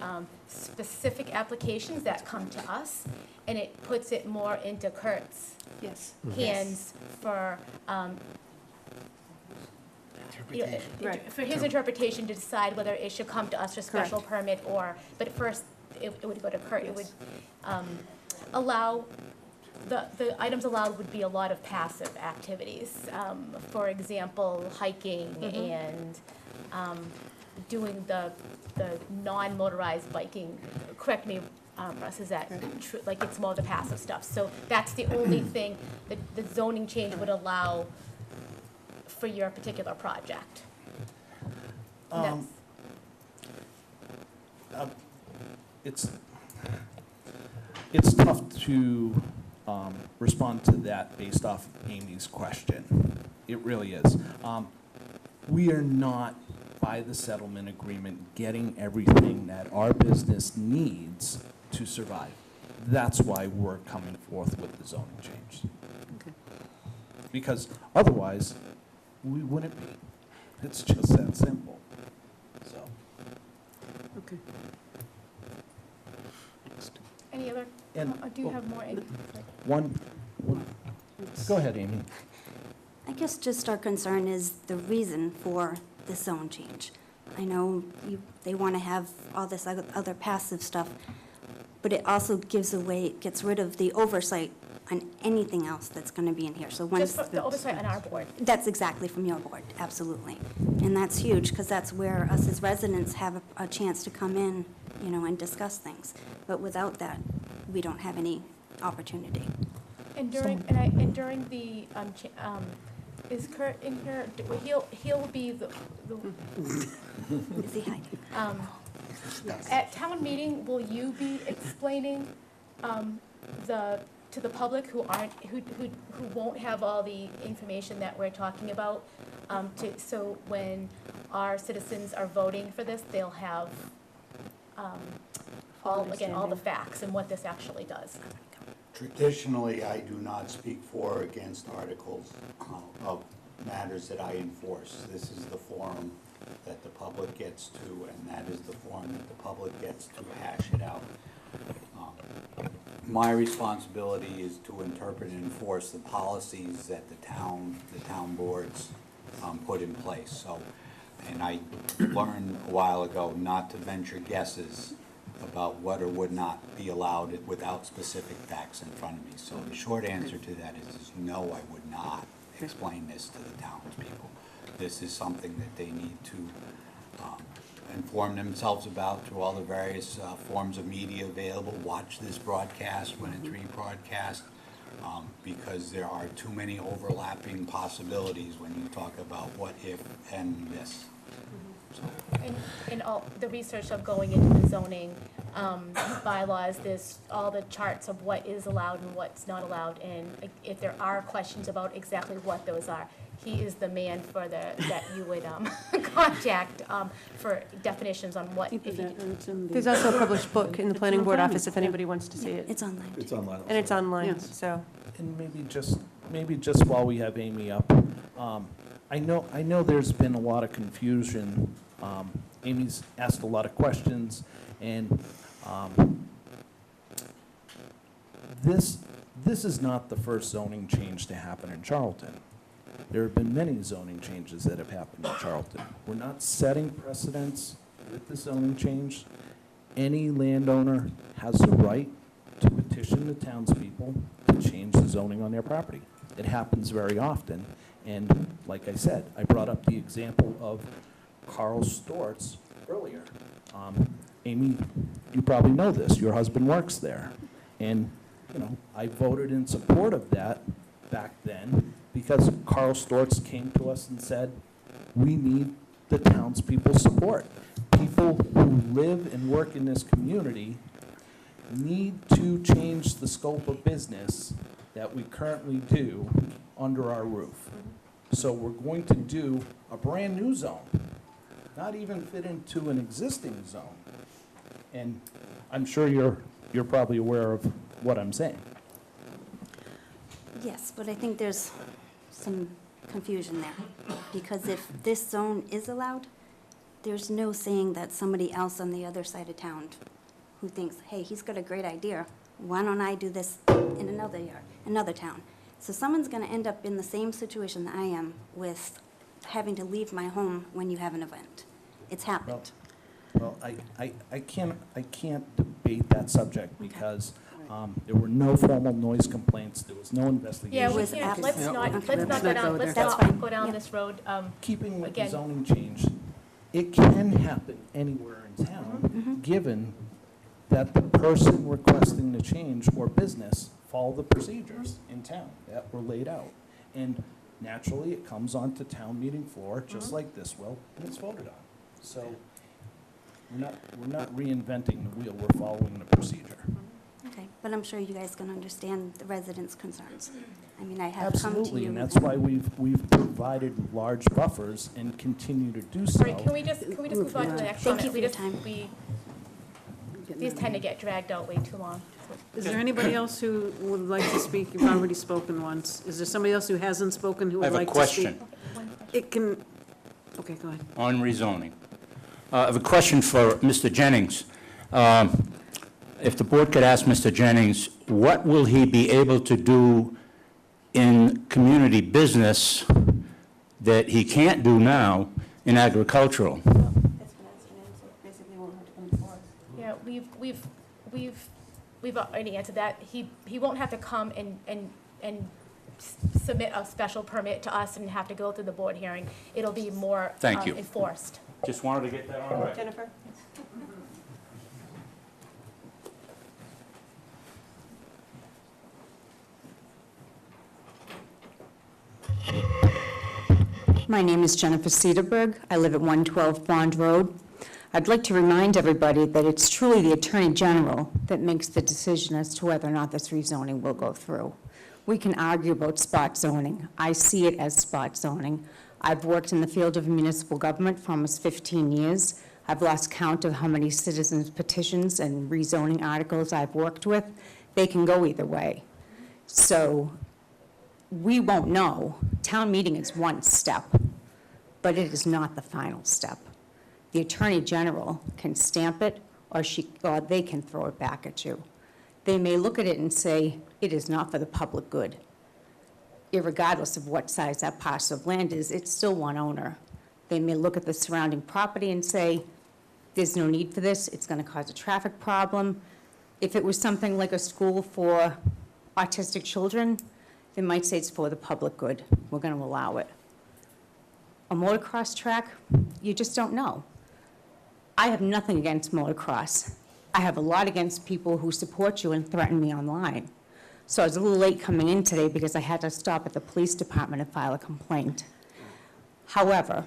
specific applications that come to us, and it puts it more into Kurt's Yes. hands for, you know, Right. for his interpretation to decide whether it should come to us for special permit or, but first, it would go to Kurt. It would allow, the items allowed would be a lot of passive activities. For example, hiking and doing the non-motorized biking. Correct me, Russ, is that true? Like, it's more the passive stuff. So that's the only thing that the zoning change would allow for your particular project. And It's tough to respond to that based off Amy's question. It really is. We are not, by the settlement agreement, getting everything that our business needs to survive. That's why we're coming forth with the zoning change. Okay. Because otherwise, we wouldn't be. It's just that simple. So, Okay. any other, And- do you have more? one, go ahead, Amy. I guess just our concern is the reason for the zone change. I know they want to have all this other passive stuff, but it also gets rid of the oversight on anything else that's going to be in here. So once Just the oversight on our board. That's exactly from your board, absolutely. And that's huge, because that's where us as residents have a chance to come in, you know, and discuss things. But without that, we don't have any opportunity. And during, during the, is Kurt in here? He'll be the Is he hiding? At town meeting, will you be explaining, to the public who won't have all the information that we're talking about, so when our citizens are voting for this, they'll have, all the facts and what this actually does? Traditionally, I do not speak for or against articles of matters that I enforce. This is the forum that the public gets to, and that is the forum that the public gets to hash it out. My responsibility is to interpret and enforce the policies that the town boards put in place. So, and I learned a while ago not to venture guesses about what or would not be allowed without specific facts in front of me. So the short answer to that is no, I would not explain this to the townspeople. This is something that they need to inform themselves about through all the various forms of media available. Watch this broadcast when it's rebroadcast, because there are too many overlapping possibilities when you talk about what if and this. So. And all the research of going into the zoning bylaws, there's all the charts of what is allowed and what's not allowed, and if there are questions about exactly what those are, he is the man that you would contact for definitions on what. There's also a published book in the planning board office if anybody wants to see it. It's online. It's online. And it's online, Yes. so. And maybe just while we have Amy up, I know there's been a lot of confusion. Amy's asked a lot of questions, and this is not the first zoning change to happen in Charlton. There have been many zoning changes that have happened in Charlton. We're not setting precedents with the zoning change. Any landowner has the right to petition the townspeople to change the zoning on their property. It happens very often, and like I said, I brought up the example of Carl Stortz earlier. Amy, you probably know this, your husband works there. And, you know, I voted in support of that back then because Carl Stortz came to us and said, we need the townspeople's support. People who live and work in this community need to change the scope of business that we currently do under our roof. So we're going to do a brand-new zone, not even fit into an existing zone. And I'm sure you're probably aware of what I'm saying. Yes, but I think there's some confusion there. Because if this zone is allowed, there's no saying that somebody else on the other side of town who thinks, hey, he's got a great idea, why don't I do this in another town? So someone's gonna end up in the same situation that I am with having to leave my home when you have an event. It's happened. Well, I can't debate that subject because there were no formal noise complaints, there was no investigation. Yeah, we was can't, abs- let's Yeah. not, Okay. let's not go down, let's That's not fine. go down Yeah. this road. Keeping with the Again. zoning change, it can happen anywhere in town, given that the person requesting the change or business follow the procedures in town that were laid out. And naturally, it comes onto town meeting floor, just like this will, and it's voted on. So we're not reinventing the wheel, we're following the procedure. Okay, but I'm sure you guys can understand the residents' concerns. I mean, I have come to you. Absolutely, and that's why we've provided large buffers and continue to do so. All right, can we just move on to the next Thank comment? you for We your just- time. These tend to get dragged out way too long. Is there anybody else who would like to speak? You've already spoken once. Is there somebody else who hasn't spoken who I would have a like to speak? question It can, okay, go ahead. on rezoning. I have a question for Mr. Jennings. If the board could ask Mr. Jennings, what will he be able to do in community business that he can't do now in agricultural? Yeah, we've already answered that. He won't have to come and submit a special permit to us and have to go through the board hearing. It'll be more Thank you. enforced. Just wanted to get that on record. Jennifer? My name is Jennifer Cedarberg. I live at 112 Bond Road. I'd like to remind everybody that it's truly the Attorney General that makes the decision as to whether or not this rezoning will go through. We can argue about spot zoning. I see it as spot zoning. I've worked in the field of municipal government for almost 15 years. I've lost count of how many citizens petitions and rezoning articles I've worked with. They can go either way. So we won't know. Town meeting is one step, but it is not the final step. The Attorney General can stamp it, or they can throw it back at you. They may look at it and say, it is not for the public good. Irregardless of what size that parcel of land is, it's still one owner. They may look at the surrounding property and say, there's no need for this, it's going to cause a traffic problem. If it was something like a school for autistic children, they might say it's for the public good. We're going to allow it. A motocross track, you just don't know. I have nothing against motocross. I have a lot against people who support you and threaten me online. So I was a little late coming in today because I had to stop at the police department and file a complaint. However,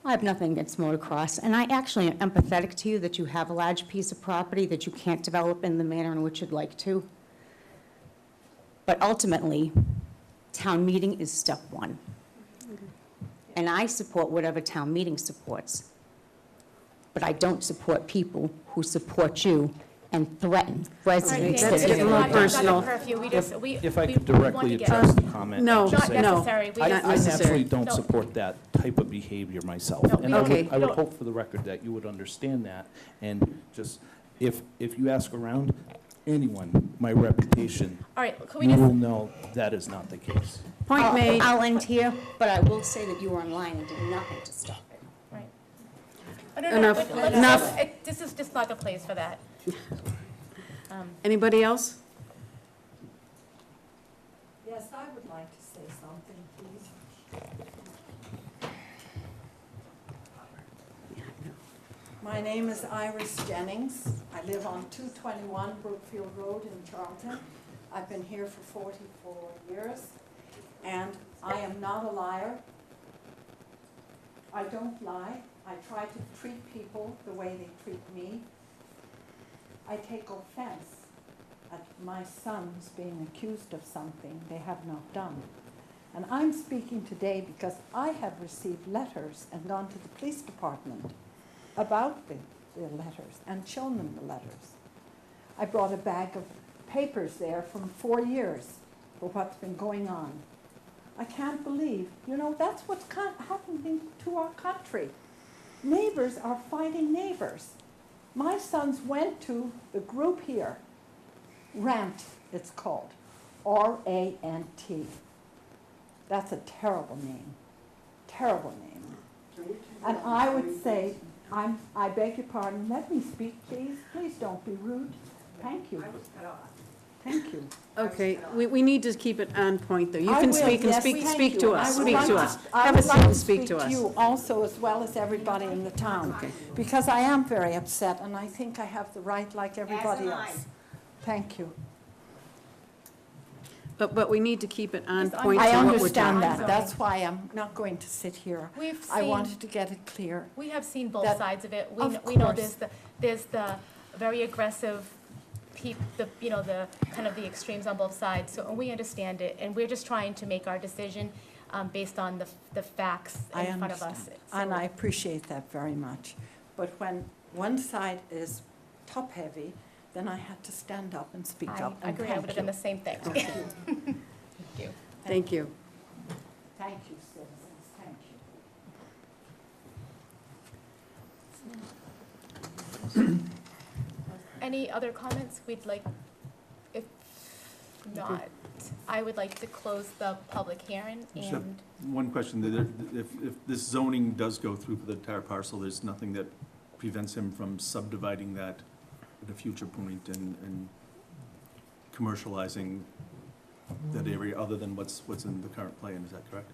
I have nothing against motocross, and I actually am empathetic to you that you have a large piece of property that you can't develop in the manner in which you'd like to. But ultimately, town meeting is step one. And I support whatever town meeting supports. But I don't support people who support you and threaten residents. Right, That's Dan, getting a little personal. If I could directly address the comment. No, I'd just Not say- no. necessary. We I just- Not necessary. absolutely don't No. support that type of behavior myself. No, And we Okay. I would don't. hope for the record that you would understand that. And just, if you ask around anyone, my reputation, All right, can we you just, will know that is not the case. Point made. I'll end here, but I will say that you were online and did nothing to stop it. right. Oh, no, no, Enough. let's- Enough. This is just not the place for that. Anybody else? Yes, I would like to say something, please. My name is Iris Jennings. I live on 221 Brookfield Road in Charlton. I've been here for 44 years, and I am not a liar. I don't lie. I try to treat people the way they treat me. I take offense at my sons being accused of something they have not done. And I'm speaking today because I have received letters and gone to the police department about the letters and shown them the letters. I brought a bag of papers there from 4 years for what's been going on. I can't believe, that's what's happening to our country. Neighbors are fighting neighbors. My sons went to the group here, RANT it's called, R-A-N-T. That's a terrible name, terrible name. And I would say, I beg your pardon, let me speak, please. Please don't be rude. Thank you. Thank you. Okay, we need to keep it on point, though. You I can will, speak and yes, speak thank to you. us, I would speak like to to- us. I Have a would seat like and speak to us. you also, as well as everybody in the town. Okay. Because I am very upset, and I think I have the right like everybody else. Thank you. But we need to keep it on It's on point I to what we're understand talking that. That's why I'm not going to sit here. We've I seen, wanted to get it clear. we have seen both that- sides of it. of We know course. there's the very aggressive the kind of the extremes on both sides. So, and we understand it, and we're just trying to make our decision based on the facts I in front of us. understand, and I appreciate that very much. But when one side is top-heavy, then I had to stand up and speak I up. and agree, I thank would have done you. the same thing. Thank you. Thank you. Thank you. Thank you, citizens, thank you. Any other comments we'd like? If not, I would like to close the public hearing Just have and, one question, if this zoning does go through for the entire parcel, there's nothing that prevents him from subdividing that at a future point and commercializing that area other than what's in the current plan, is that correct?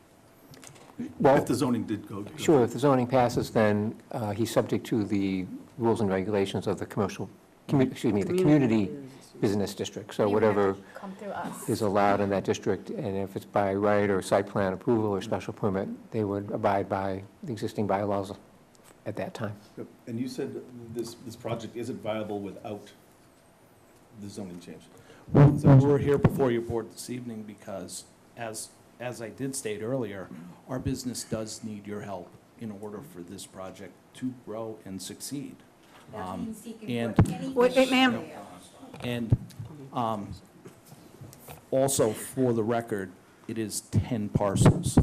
Well, If the zoning did go. sure, if the zoning passes, then he's subject to the rules and regulations of the the community business district. So You whatever come through us. is allowed in that district, and if it's by right or site plan approval or special permit, they would abide by the existing bylaws at that time. And you said this project isn't viable without the zoning change? We're here before your board this evening because, as I did state earlier, our business does need your help in order for this project to grow and succeed. Wait, ma'am. And also, for the record, it is 10 parcels.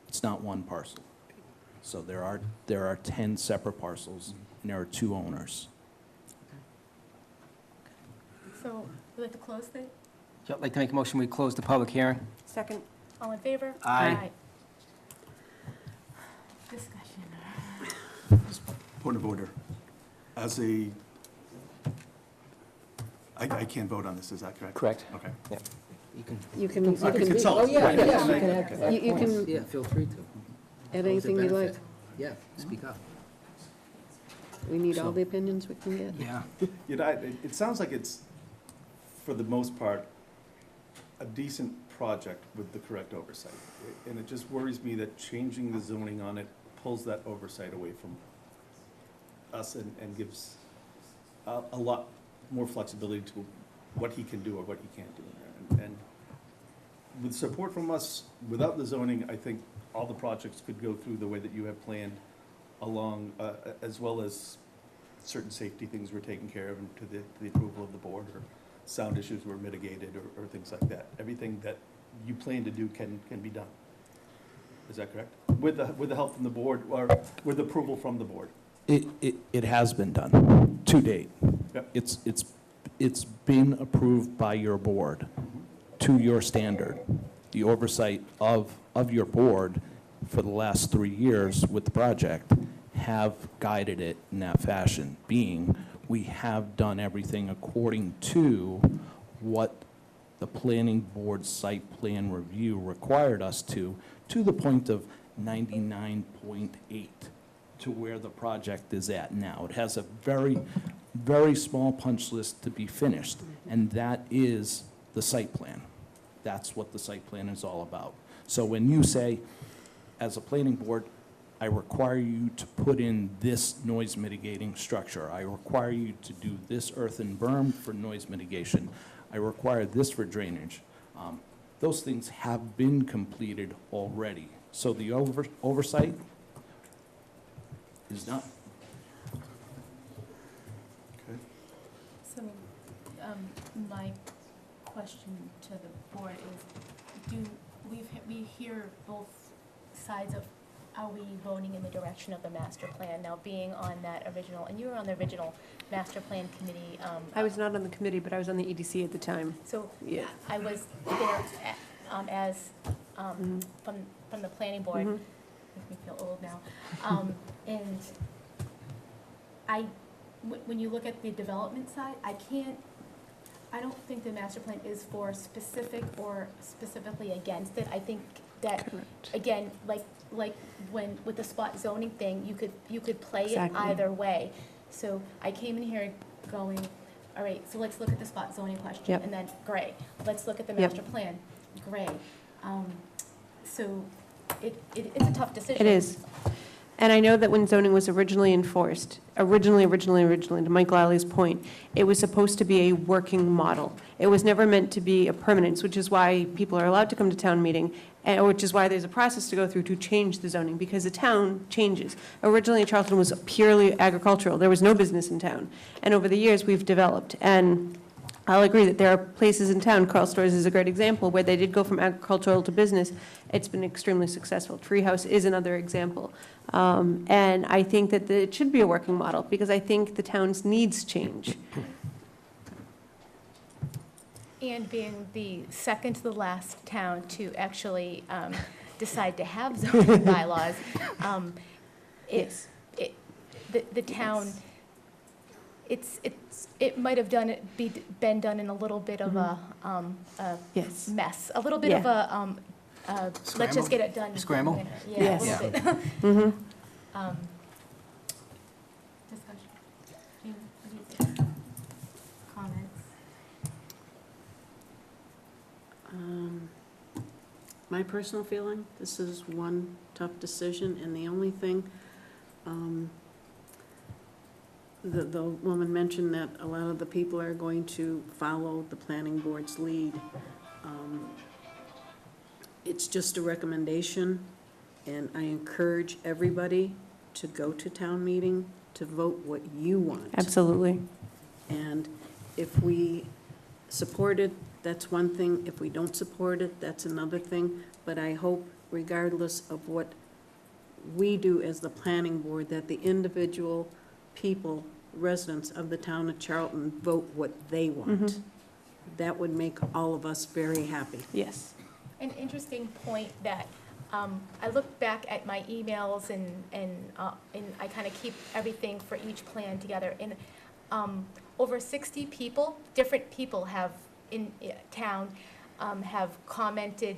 It's not one parcel. So there are 10 separate parcels, and there are 2 owners. So, would like to close the, I'd like to make a motion, we close the public hearing. Second. all in favor? Aye. Discussion. Point of order. As I can't vote on this, is that correct? Correct. Okay. Yeah. You can, I can consult. oh, yeah, Right. yeah. You can Yeah, feel free to. add anything you like. Yeah, speak up. We need all the opinions we can get. Yeah. It sounds like it's, for the most part, a decent project with the correct oversight. And it just worries me that changing the zoning on it pulls that oversight away from us and gives a lot more flexibility to what he can do or what he can't do in there. And with support from us, without the zoning, I think all the projects could go through the way that you have planned along, as well as certain safety things were taken care of and to the approval of the board, or sound issues were mitigated, or things like that. Everything that you plan to do can be done. Is that correct? With the help from the board, or with approval from the board? It has been done to date. Yep. It's been approved by your board to your standard. The oversight of your board for the last 3 years with the project have guided it in that fashion, being we have done everything according to what the planning board site plan review required us to the point of 99.8 to where the project is at now. It has a very, very small punch list to be finished, and that is the site plan. That's what the site plan is all about. So when you say, as a planning board, I require you to put in this noise mitigating structure, I require you to do this earthen berm for noise mitigation, I require this for drainage, those things have been completed already. So the oversight is done. Okay. So, my question to the board is, we hear both sides of, are we voting in the direction of the master plan? Now, being on that original, and you were on the original master plan committee. I was not on the committee, but I was on the EDC at the time. So Yeah. I was there as, from the planning board. Mhm. Makes me feel old now. And when you look at the development side, I don't think the master plan is for specific or specifically against it. I think that, again, like when, with the spot zoning thing, you could play it Exactly. either way. So I came in here going, all right, so let's look at the spot zoning question. Yep. And then, gray. Let's look at the Yep. master plan, gray. So it's a tough decision. It is. And I know that when zoning was originally enforced, originally, to Mike Lally's point, it was supposed to be a working model. It was never meant to be a permanence, which is why people are allowed to come to town meeting, and which is why there's a process to go through to change the zoning, because the town changes. Originally, Charlton was purely agricultural. There was no business in town. And over the years, we've developed. And I'll agree that there are places in town, Carl Stores is a great example, where they did go from agricultural to business. It's been extremely successful. Treehouse is another example. And I think that it should be a working model, because I think the town's needs change. And being the second to the last town to actually decide to have zoning bylaws, the town, it might have been done in a little bit of a Yes. mess, a little bit of a, let's just get it done. Scramble? Yeah, Yes. a little bit. Mhm. Discussion. What do you think? Comments? My personal feeling, this is one tough decision, and the only thing, the woman mentioned that a lot of the people are going to follow the planning board's lead. It's just a recommendation, and I encourage everybody to go to town meeting to vote what you want. Absolutely. And if we support it, that's one thing. If we don't support it, that's another thing. But I hope, regardless of what we do as the planning board, that the individual people, residents of the town of Charlton, vote what they want. Mhm. That would make all of us very happy. Yes. An interesting point that I look back at my emails and I kind of keep everything for each plan together. And over 60 people, different people have in town have commented,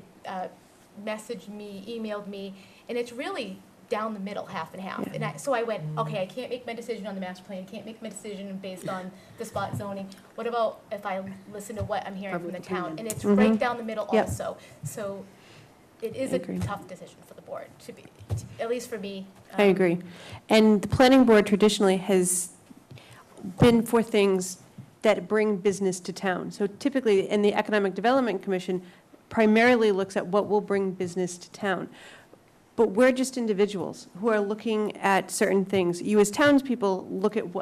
messaged me, emailed me, and it's really down the middle, half and half. Yeah. And so I went, okay, I can't make my decision on the master plan, I can't make my decision based on the spot zoning. What about if I listen to what I'm hearing from the Public town? opinion. And it's Mhm. right down the middle Yep. also. So it is I a agree. tough decision for the board, at least for me. I agree. And the planning board traditionally has been for things that bring business to town. So typically, in the Economic Development Commission, primarily looks at what will bring business to town. But we're just individuals who are looking at certain things. You as townspeople look at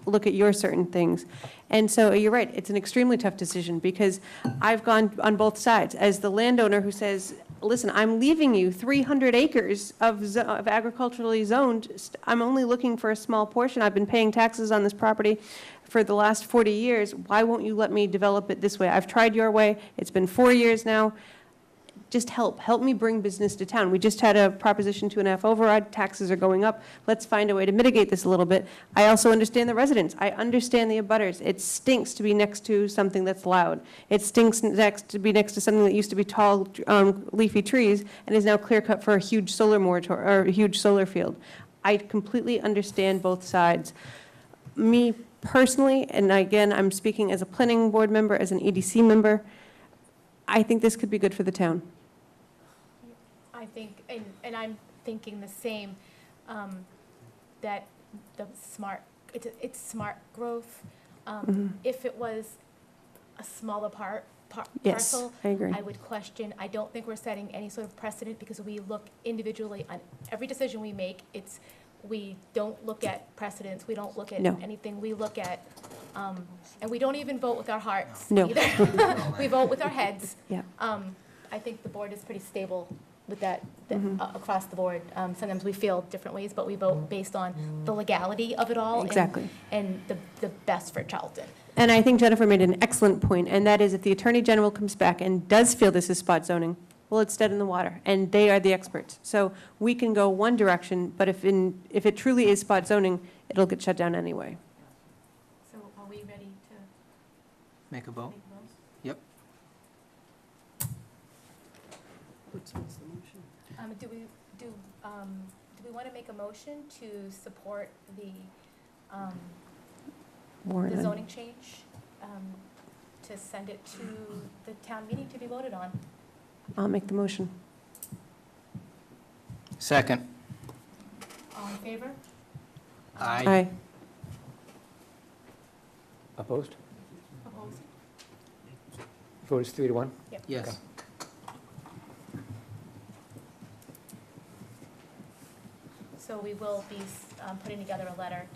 look at your certain things. And so you're right, it's an extremely tough decision, because I've gone on both sides. As the landowner who says, listen, I'm leaving you 300 acres of agriculturally zoned, I'm only looking for a small portion. I've been paying taxes on this property for the last 40 years. Why won't you let me develop it this way? I've tried your way. It's been 4 years now. Just help me bring business to town. We just had a Proposition 2.5 override, taxes are going up. Let's find a way to mitigate this a little bit. I also understand the residents. I understand the abutters. It stinks to be next to something that's loud. It stinks to be next to something that used to be tall, leafy trees and is now clear cut for a huge solar or a huge solar field. I completely understand both sides. Me personally, and again, I'm speaking as a planning board member, as an EDC member, I think this could be good for the town. I think, and I'm thinking the same, that it's smart growth. If it was a smaller Yes, parcel, I agree. I would question. I don't think we're setting any sort of precedent, because we look individually on every decision we make. We don't look at precedents, we don't look at No. anything, we look at, and we don't even vote with our hearts No. either. We vote with our heads. Yeah. I think the board is pretty stable with that, Mhm. across the board. Sometimes we feel different ways, but we vote based on the legality of it all. Exactly. And the best for Charlton. And I think Jennifer made an excellent point, and that is if the Attorney General comes back and does feel this is spot zoning, well, it's dead in the water, and they are the experts. So we can go one direction, but if it truly is spot zoning, it'll get shut down anyway. So are we ready to Make a vote? make a vote? Yep. What's the motion? Do we want to make a motion to support the Warren, zoning change, to send it to the town meeting to be voted on? I'll make the motion. Second. All in favor? Aye. Opposed? Opposed? Vote is 3-1? Yep. Yes. Okay. So we will be putting together a letter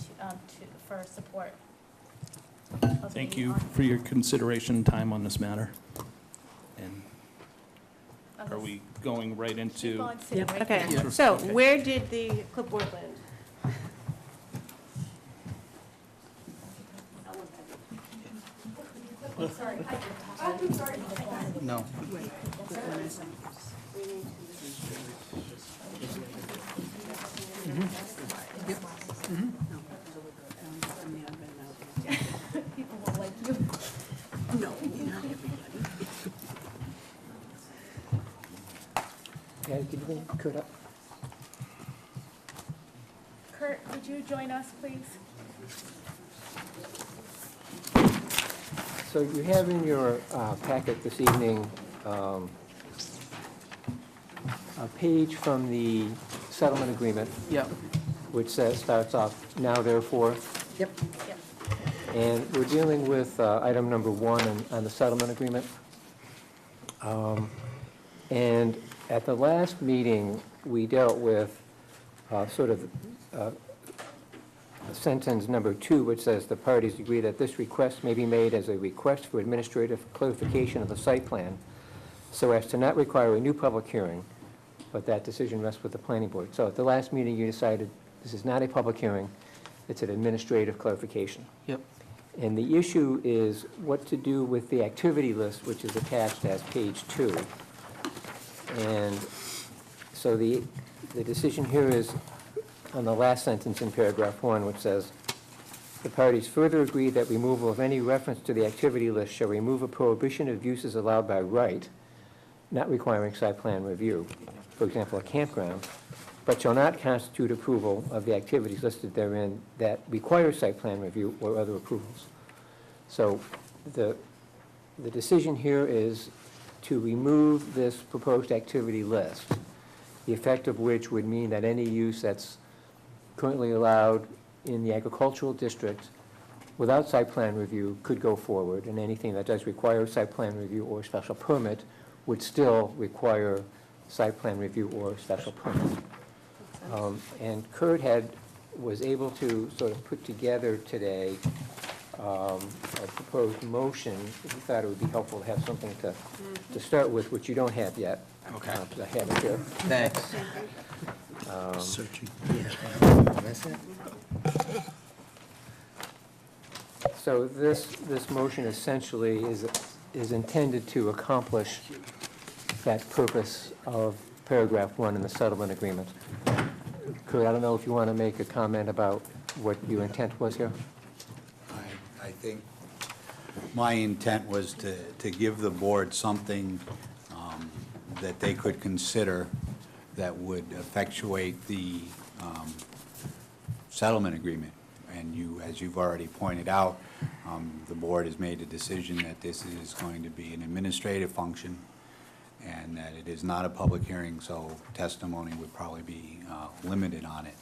for support. of Thank the you on- for your consideration and time on this matter. And of are this- we going right Keep into? on sitting Yep. right Okay, there. so Okay. where did the clipboard land? No. People won't like you. No, not everybody. Yeah, could you bring Kurt up? Kurt, would you join us, please? So you have in your packet this evening a page from the settlement agreement, Yep. which starts off, "Now therefore." Yep. Yep. And we're dealing with item number 1 on the settlement agreement. And at the last meeting, we dealt with sort of sentence number 2, which says, "The parties agree that this request may be made as a request for administrative clarification of the site plan, so as to not require a new public hearing, but that decision rests with the planning board." So at the last meeting, you decided this is not a public hearing, it's an administrative clarification. Yep. And the issue is what to do with the activity list, which is attached as page 2. And so the decision here is on the last sentence in paragraph 1, which says, "The parties further agree that removal of any reference to the activity list shall remove a prohibition of uses allowed by right, not requiring site plan review, for example, a campground, but shall not constitute approval of the activities listed therein that require site plan review or other approvals." So the decision here is to remove this proposed activity list, the effect of which would mean that any use that's currently allowed in the agricultural district without site plan review could go forward, and anything that does require site plan review or special permit would still require site plan review or special permit. And Kurt was able to sort of put together today a proposed motion. He thought it would be helpful to have something to start with, which you don't have yet. Okay. 'Cause I have it here. Thanks. Searching. So this motion essentially is intended to accomplish that purpose of paragraph 1 in the settlement agreement. Kurt, I don't know if you want to make a comment about what your intent was here? I think my intent was to give the board something that they could consider that would effectuate the settlement agreement. And you, as you've already pointed out, the board has made a decision that this is going to be an administrative function and that it is not a public hearing, so testimony would probably be limited on it.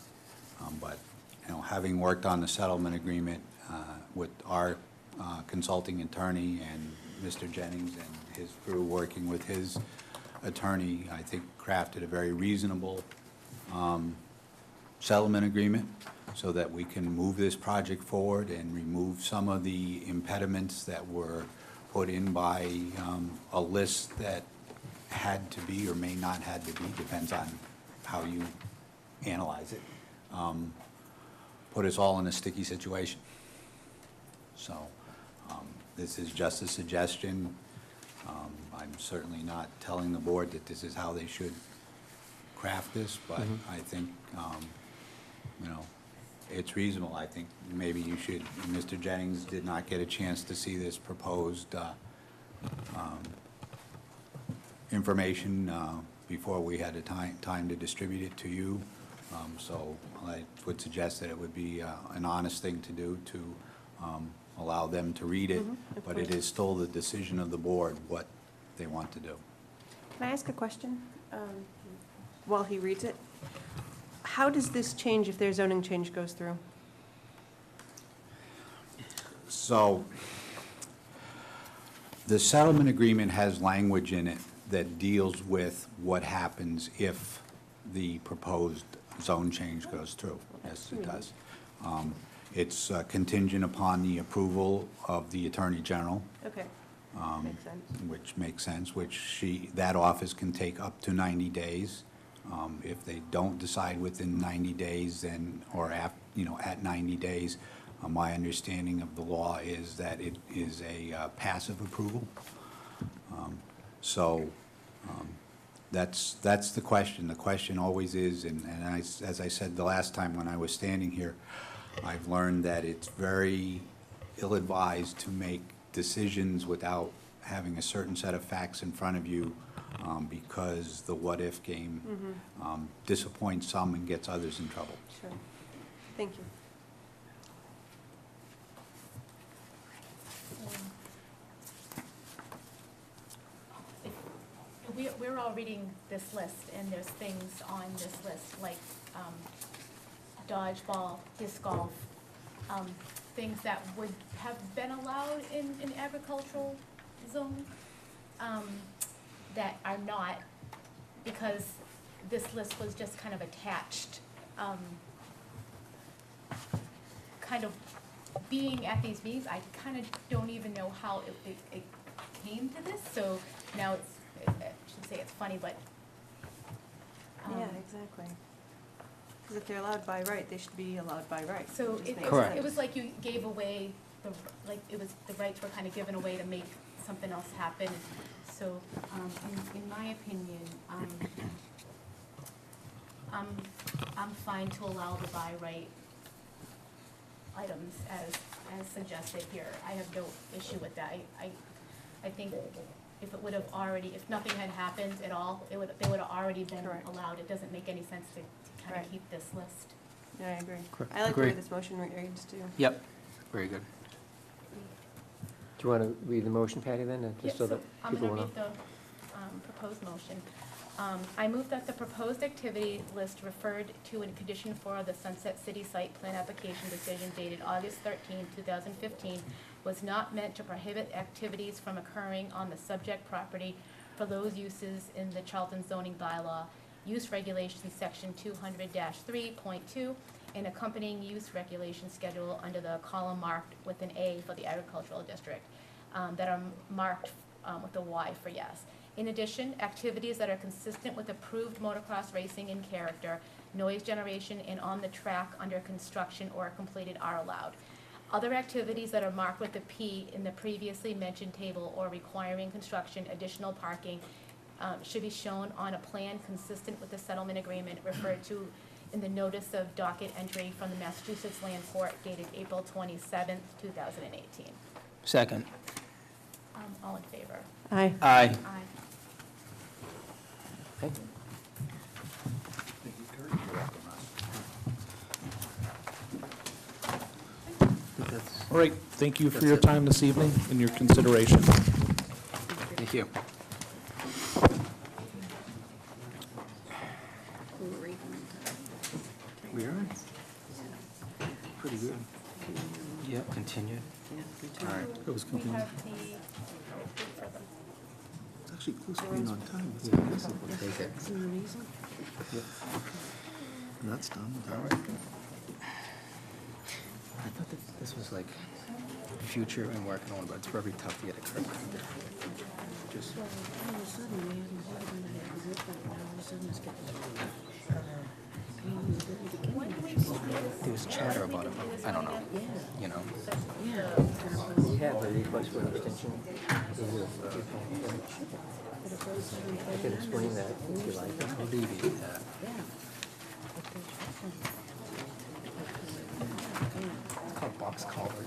But, you know, having worked on the settlement agreement with our consulting attorney and Mr. Jennings and his crew working with his attorney, I think crafted a very reasonable settlement agreement so that we can move this project forward and remove some of the impediments that were put in by a list that had to be or may not had to be, depends on how you analyze it, put us all in a sticky situation. So this is just a suggestion. I'm certainly not telling the board that this is how they should craft this, but I think, you know, it's reasonable. I think maybe you should, Mr. Jennings did not get a chance to see this proposed information before we had a time to distribute it to you. So I would suggest that it would be an honest thing to do to allow them to read it, but it is still the decision of the board what they want to do. Can I ask a question while he reads it? How does this change if their zoning change goes through? So the settlement agreement has language in it that deals with what happens if the proposed zone change goes through. Yes, it does. It's contingent upon the approval of the Attorney General. Okay, makes sense. Which makes sense, which that office can take up to 90 days. If they don't decide within 90 days, then, or at 90 days, my understanding of the law is that it is a passive approval. That's the question. The question always is, and as I said the last time when I was standing here, I've learned that it's very ill-advised to make decisions without having a certain set of facts in front of you, because the what-if game disappoints some and gets others in trouble. Sure. Thank you. We're all reading this list, and there's things on this list like dodgeball, disc golf, things that would have been allowed in an agricultural zone that are not, because this list was just kind of attached. Kind of being at these meetings, I kind of don't even know how it came to this, so now it's, I shouldn't say it's funny, but. Yeah, exactly. Because if they're allowed by right, they should be allowed by right. So Just makes Correct. it was like you gave away, the rights were kind of given away to make something else happen. So, in my opinion, I'm fine to allow the by right items as suggested here. I have no issue with that. I think if it would have already, if nothing had happened at all, they would have already been Correct. allowed. It doesn't make any sense to kind Right. of keep this list. Yeah, I agree. Correct. I like the way Agree. this motion reads too. Yep, very good. Do you want to read the motion, Patty, then, Yeah, just so that I'm people going will to know? read the proposed motion. I move that the proposed activity list referred to in condition 4 of the Sunset City Site Plan Application Decision dated August 13, 2015, was not meant to prohibit activities from occurring on the subject property for those uses in the Charlton zoning bylaw, use regulations section 200-3.2, and accompanying use regulation schedule under the column marked with an A for the agricultural district, that are marked with a Y for yes. In addition, activities that are consistent with approved motocross racing in character, noise generation, and on the track under construction or completed are allowed. Other activities that are marked with a P in the previously mentioned table or requiring construction, additional parking, should be shown on a plan consistent with the settlement agreement referred to in the notice of docket entry from the Massachusetts Land Court dated April 27th, 2018. Second. All in favor? Aye. Aye. Aye. Okay. All right, thank you for your time this evening and your consideration. Thank you. We are? Pretty good. Yep, continued. All right. It was We continued. have the, It's actually close to being on time. That's Yeah. impressive. Take it. And that's done. All right. I thought that this was like future and working on, but it's very tough to get a curb cut there. Just, All of a sudden, we hadn't heard about it, now all of a sudden it's getting. there was chatter about it, but I don't know, you know. We have a request for an extension. I can explain that if you like. I'll leave you that. It's called box culvert.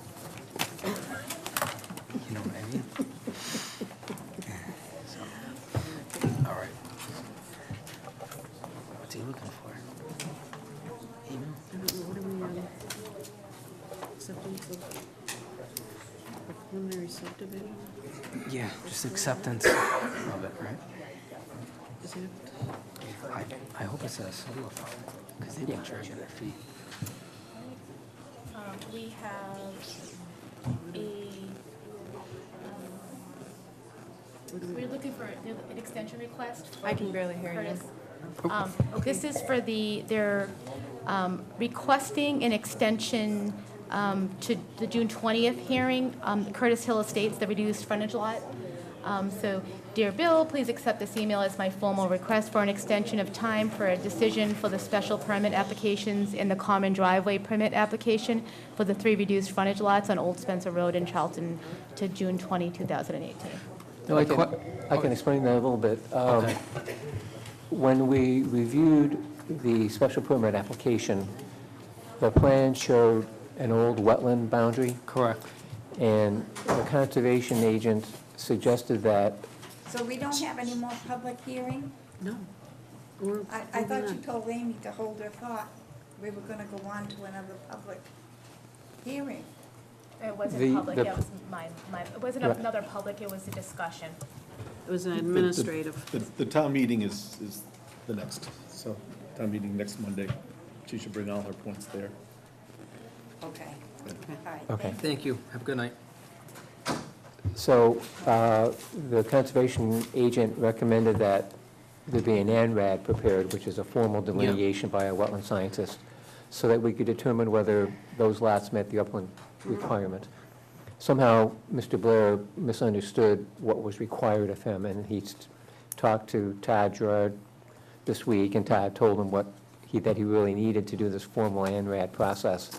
You know what I mean? So, all right. What's he looking for? Email? I don't know, what are we, acceptance of preliminary subdivision? Yeah, just acceptance of it, right? Is it? I hope it says solar farm, because they've been charging their fee. We have we're looking for an extension request. I can barely hear you. Curtis. This is for they're requesting an extension to the June 20th hearing, Curtis Hill Estates, the reduced frontage lot. So, dear Bill, please accept this email as my formal request for an extension of time for a decision for the special permit applications and the common driveway permit application for the 3 reduced frontage lots on Old Spencer Road in Charlton to June 20, 2018. I can explain that a little bit. Okay. When we reviewed the special permit application, the plan showed an old wetland boundary. Correct. And the conservation agent suggested that So we don't have any more public hearing? No. We're I thought moving you on. told Amy to hold her thought. We were gonna go on to another public hearing. It wasn't The- public, the- that was it wasn't Right. another public, it was a discussion. It was an administrative. The town meeting is the next, so, town meeting next Monday. She should bring all her points there. Okay. Okay. All right. Okay. Thank you. Have a good night. So, the conservation agent recommended that there be an ANRAD prepared, which is a formal delineation by a wetland scientist, so that we could determine whether those lots met the upland requirement. Somehow, Mr. Blair misunderstood what was required of him, and he talked to Todd Gerard this week, and Todd told him that he really needed to do this formal ANRAD process.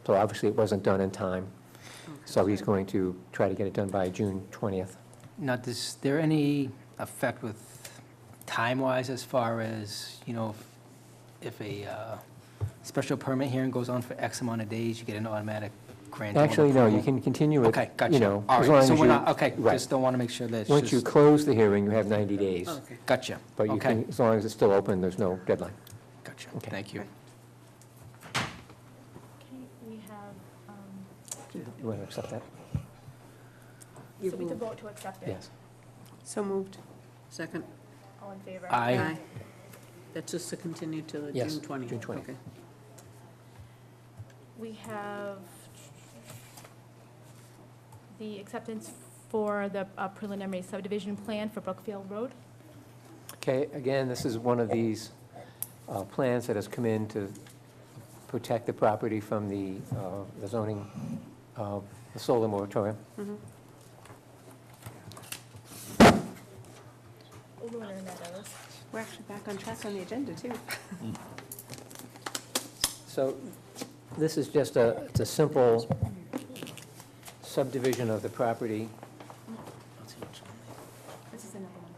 So obviously, it wasn't done in time. So he's going to try to get it done by June 20th. Now, is there any effect with time-wise as far as, you know, if a special permit hearing goes on for X amount of days, you get an automatic grant? Actually, no, you can continue it, Okay, gotcha. you know, All as right, long so as we're you... not, okay, right. just don't want to make sure that it's Once you just- close the hearing, you have 90 days. Okay, gotcha. But you Okay. can, as long as it's still open, there's no deadline. Gotcha, Okay. thank you. Okay, we have, You want to accept that? so we can vote to accept it. Yes. So moved. Second. All in favor? Aye. That's just to continue to the Yes, June 20th. June 20th. Okay. We have the acceptance for the preliminary subdivision plan for Brookfield Road. Okay, again, this is one of these plans that has come in to protect the property from the zoning, the solar moratorium. Lunar Meadows. We're actually back on track on the agenda, too. So this is just it's a simple subdivision of the property. This is another one.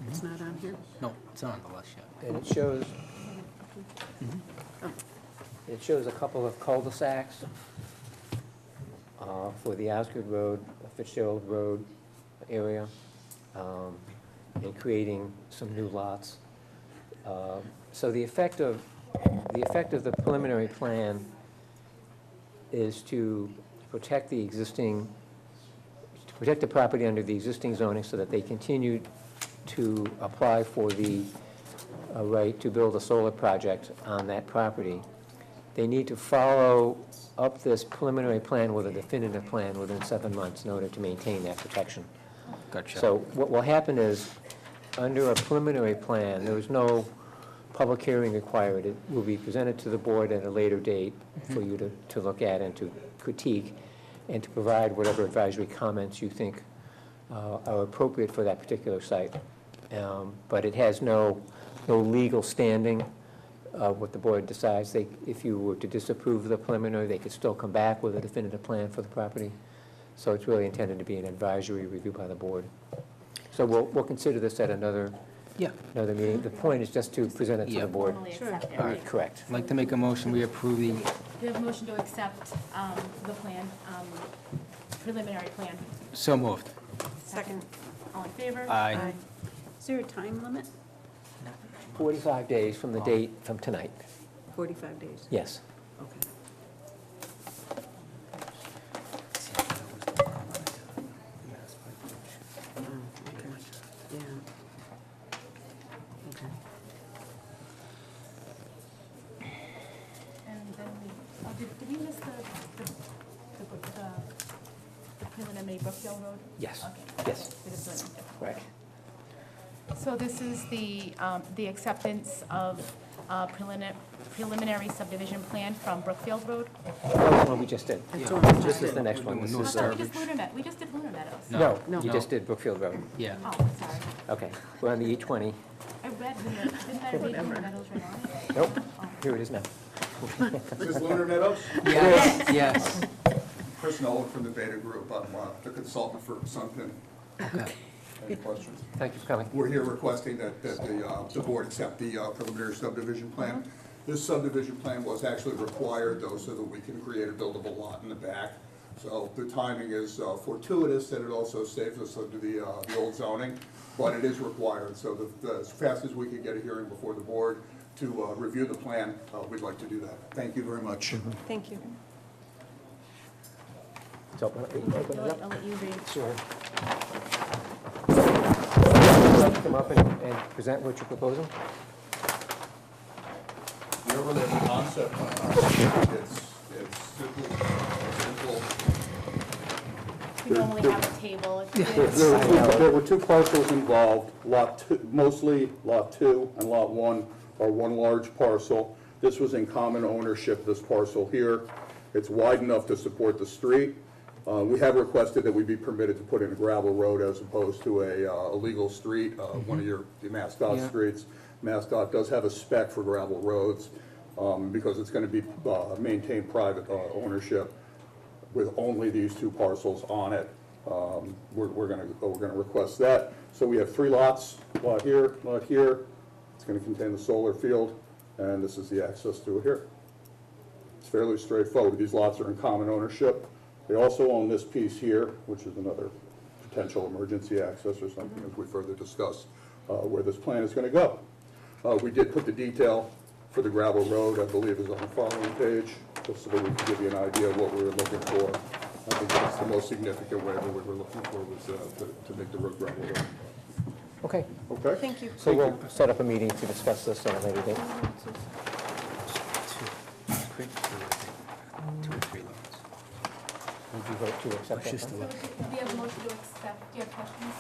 It's not on here? No, it's not on the list yet. And it shows a couple of cul-de-sacs for the Osgood Road, Fitzgerald Road area, and creating some new lots. So the effect of the preliminary plan is to protect the existing, to protect the property under the existing zoning so that they continue to apply for the right to build a solar project on that property. They need to follow up this preliminary plan with a definitive plan within 7 months in order to maintain that protection. Gotcha. So what will happen is, under a preliminary plan, there is no public hearing required. It will be presented to the board at a later date for you to look at and to critique, and to provide whatever advisory comments you think are appropriate for that particular site. But it has no legal standing. What the board decides, if you were to disapprove the preliminary, they could still come back with a definitive plan for the property. So it's really intended to be an advisory review by the board. So we'll consider this at another meeting. The point is just to present it to the board. Formally accept it. All right, correct. I'd like to make a motion, we approve the, We have a motion to accept the plan, preliminary plan. so moved. Second. All in favor? Aye. Is there a time limit? 45 days from the date from tonight. 45 days? Yes. Okay. Yeah. Okay. And then did we miss the preliminary Brookfield Road? Yes. Okay. Yes. We just went different. Right. So this is the acceptance of preliminary subdivision plan from Brookfield Road? That's one we just did. That's all I'm This is saying. the next one. This No, is, I thought we just did Lunar Meadows. no, No. you just did Brookfield Road. Yeah. Oh, sorry. Okay, we're on the E20. I read, didn't I read Lunar Meadows right on it? Nope, here it is now. Is this Lunar Meadows? Yes, yes. Chris Nolan from the Beta Group. I'm the consultant for Sunpin. Okay. Any questions? Thank you for coming. We're here requesting that the board accept the preliminary subdivision plan. This subdivision plan was actually required, though, so that we can create a buildable lot in the back. So the timing is fortuitous, and it also saves us under the old zoning, but it is required. So as fast as we can get a hearing before the board to review the plan, we'd like to do that. Thank you very much. Thank you. So, open it up. I'll let you read. Sure. Would you like to come up and present what you're proposing? You're really the concept plan. It's simple. We normally have a table. There were two parcels involved, mostly Lot 2 and Lot 1 are one large parcel. This was in common ownership, this parcel here. It's wide enough to support the street. We have requested that we be permitted to put in a gravel road as opposed to a legal street, one of the MassDOT streets. MassDOT does have a spec for gravel roads because it's going to be maintained private ownership with only these two parcels on it. We're going to request that. So we have 3 lots, lot here, lot here. It's going to contain the solar field, and this is the access to it here. It's fairly straightforward. These lots are in common ownership. They also own this piece here, which is another potential emergency access or something as we further discuss where this plan is going to go. We did put the detail for the gravel road, I believe is on the following page, just so that we can give you an idea of what we were looking for. I think that's the most significant waiver we were looking for was to make the road gravel road. Okay. Okay? Thank you. So we'll set up a meeting to discuss this at a later date. 2 or 3 lots. Would you vote to accept that? So plan? we have a motion to accept. Do you have questions?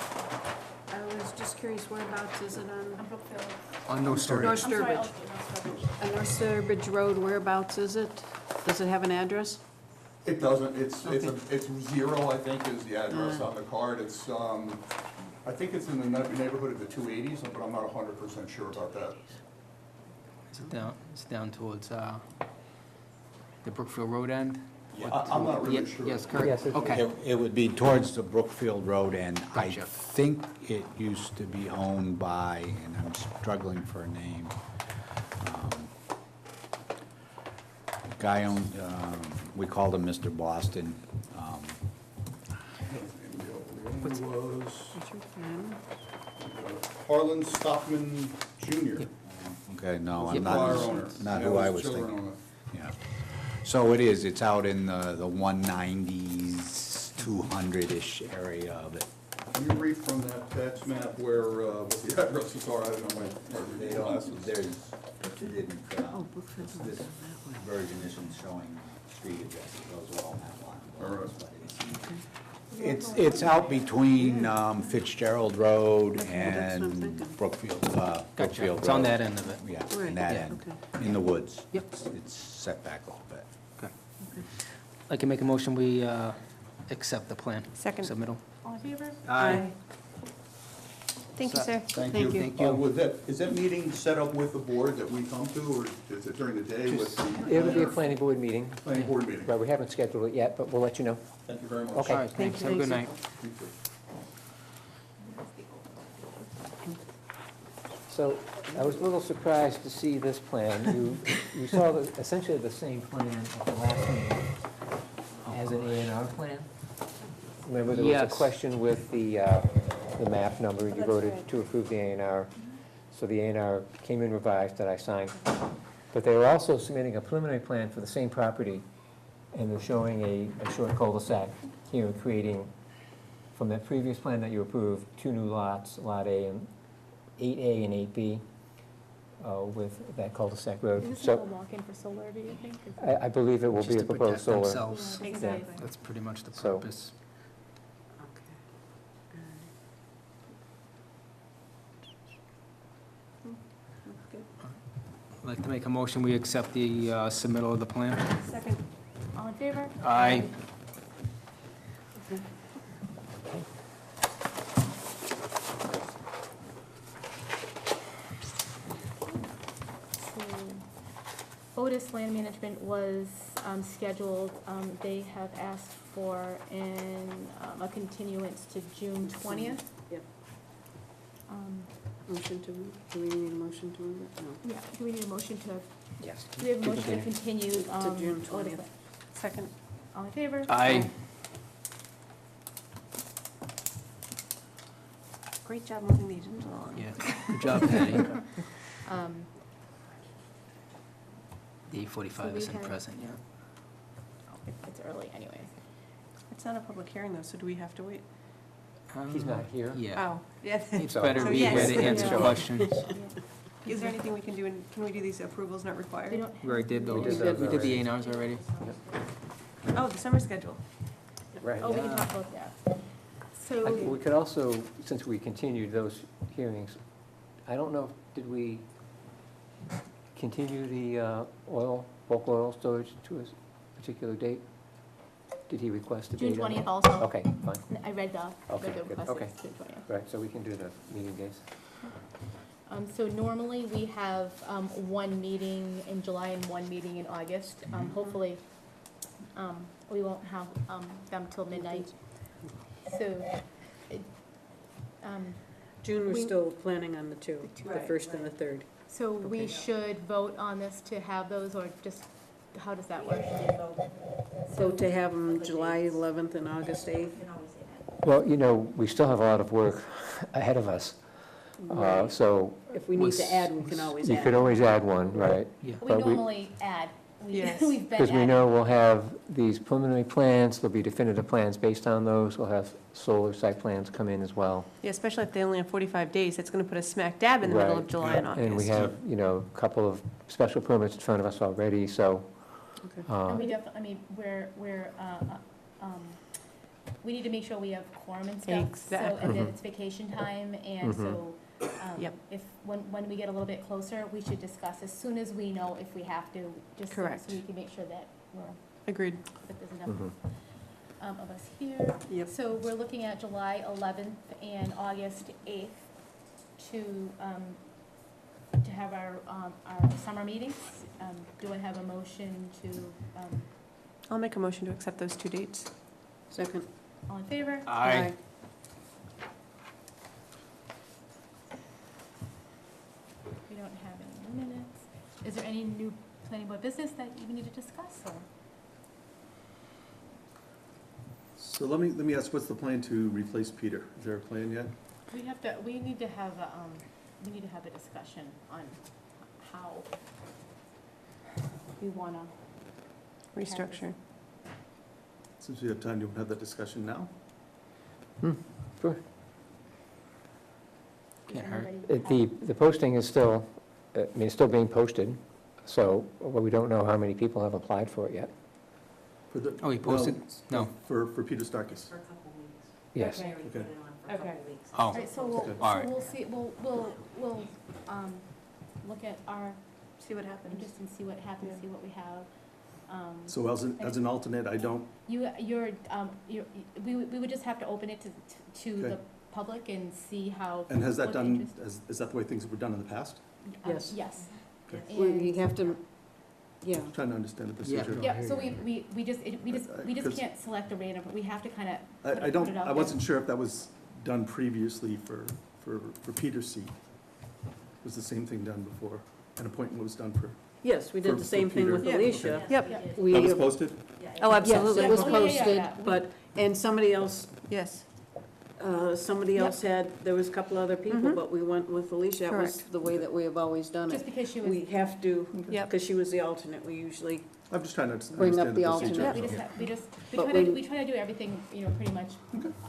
I was just curious, whereabouts is it On Brookfield. On North Sturbridge. North I'm sorry, Sturbridge. North Sturbridge. On North Sturbridge Road, whereabouts is it? Does it have an address? It doesn't, it's 0, I think, is the address on the card. It's, I think it's in the neighborhood of the 280s, but I'm not 100% sure about that. It's down towards the Brookfield Road end? I'm not really sure. Yes, correct. Yes, it's- Okay. It would be towards the Brookfield Road end. I Gotcha. think it used to be owned by, and I'm struggling for a name. Guy owned, we called him Mr. Boston. The owner was Harlan Stockman Jr. Okay, no, Yeah, I'm Prior not, owner. not That who I the was children thinking. owner. Yeah. So it's out in the 190s, 200-ish area of it. Can you read from that tax map where, what the addresses are? I don't know my glasses. Oh, Brookfield Road, This that way. version isn't showing street addresses, those are all map line. All right. It's out between Fitzgerald Road That's what I'm and thinking. Brookfield, Gotcha. Brookfield Road. It's on that end of it. Yeah, Right, in that yeah, end, okay. in the woods. Yep. It's set back a little bit. I can make a motion, we accept the plan. Second. Submittal. All in favor? Aye. Thank you, sir. Thank Thank you. you. Thank you. Is that meeting set up with the board that we come to, or is it during the day with the It'll be a planning board meeting. planning board meeting? Right, we haven't scheduled it yet, but we'll let you know. Thank you very much. Okay. All right, thanks, have a good night. Thank you. So I was a little surprised to see this plan. You saw essentially the same plan at the last meeting as an A&R plan? Remember, there was a Yes. question with the map number, you voted to approve the A&R. So the A&R came in revised that I signed. But they were also submitting a preliminary plan for the same property, and they're showing a short cul-de-sac here, creating, from that previous plan that you approved, 2 new lots, Lot A and 8A and 8B, with that cul-de-sac road. Is this So a walk-in for solar, do you think? I believe it will Just be a to protect proposed solar. themselves. Yeah, Exactly. That's pretty much the So- purpose. I'd like to make a motion, we accept the submittal of the plan. Second. All in favor? Aye. So Otis Land Management was scheduled, they have asked for a continuance to June 20th. Yep. Um, Motion to, do we need a motion to move it? No. Yeah, do we need a motion to, Yes. do we have a motion to continue? To June Otis 20th. Land? Second. All in favor? Aye. Great job moving the agenda along. Yeah, good job, Patty. Um, The 8:45 So we isn't had- present yet. It's early anyways. It's not a public hearing, though, so do we have to wait? He's not here. Yeah. Oh, yeah. It's So- better So be here yes. to answer Yeah. questions. Is there anything we can do, and can we do these approvals not required? We don't. We already did those. We did those We did the already. A&Rs already. Oh, the summer schedule. Right. Oh, we can talk about that. So. We could also, since we continued those hearings, I don't know, did we continue the bulk oil storage to a particular date? Did he request a date? June on 20th that? also. Okay, fine. I read the Okay, good. request, Okay. it's June 20th. Right, so we can do the meeting days. So normally we have one meeting in July and one meeting in August. Hopefully, we won't have them till midnight. So, June, we're We- still planning on the two, the Right, first and the third. so we Okay. should vote on this to have those, or just, how does that work? So to have them July 11th and August 8th? Well, you know, we still have a lot of work ahead of us, Right. so If we need to add, we can always you add. could always add one, right? Yeah. We But normally add, Yes. we've been Because we adding. know we'll have these preliminary plans, there'll be definitive plans based on those, we'll have solar site plans come in as well. Yeah, especially if they only have 45 days, that's going to put us smack dab in the middle of Right. July and August. And we have, you know, a couple of special permits in front of us already, so. And we definitely, I mean, we need to make sure we have quorum and stuff. So, Exactly. and then Mhm. it's vacation time, and so, Yep. if, when we get a little bit closer, we should discuss as soon as we know if we have to, just so Correct. we can make sure that Agreed. that there's enough Mhm. of us here. Yep. So we're looking at July 11th and August 8th to have our summer meetings. Do I have a motion to, I'll make a motion to accept those two dates. Second. all in favor? Aye. We don't have any minutes. Is there any new planning board business that you need to discuss, or? So let me ask, what's the plan to replace Peter? Is there a plan yet? We need to have a discussion on how we wanna. Restructure. Since we have time, do you want to have that discussion now? Sure. Can't hurt. The posting is still, I mean, it's still being posted, so, well, we don't know how many people have applied for it yet. For the- Oh, he posted? No. For Peter Starkis. Yes. Okay. Okay. Okay. Oh, All right, so we'll, Okay. All so right. we'll see, we'll, look at our See what happens. interest and see what happens, Yeah. see what we have. So as an alternate, I don't, You're, we would just have to open it to Okay. the public and see how. and has that what the done, interest- is that the way things were done in the past? Yes. Yes. Okay. We And- have to, yeah. Trying to understand the Yeah. procedure. Yeah, so we just Because- can't select a random, we have to kind of I put don't, it out I there. wasn't sure if that was done previously for Peter's seat. Was the same thing done before? An appointment was done for, Yes, we did For- the for same thing Peter. with Yeah. Alicia. Yep, We, that was posted? oh, absolutely. Yes, it was Oh, yeah, yeah, posted, yeah. but, and somebody else, Yes, somebody else had, there was a couple other people, Mhm. but we went with Alicia. That was Correct. the way that we have always done Just it. because she was, We have to, yep. because she was the alternate, we usually, I'm just trying to Bring up understand the the alternate. procedure. we But try to, we- we try to do everything, pretty much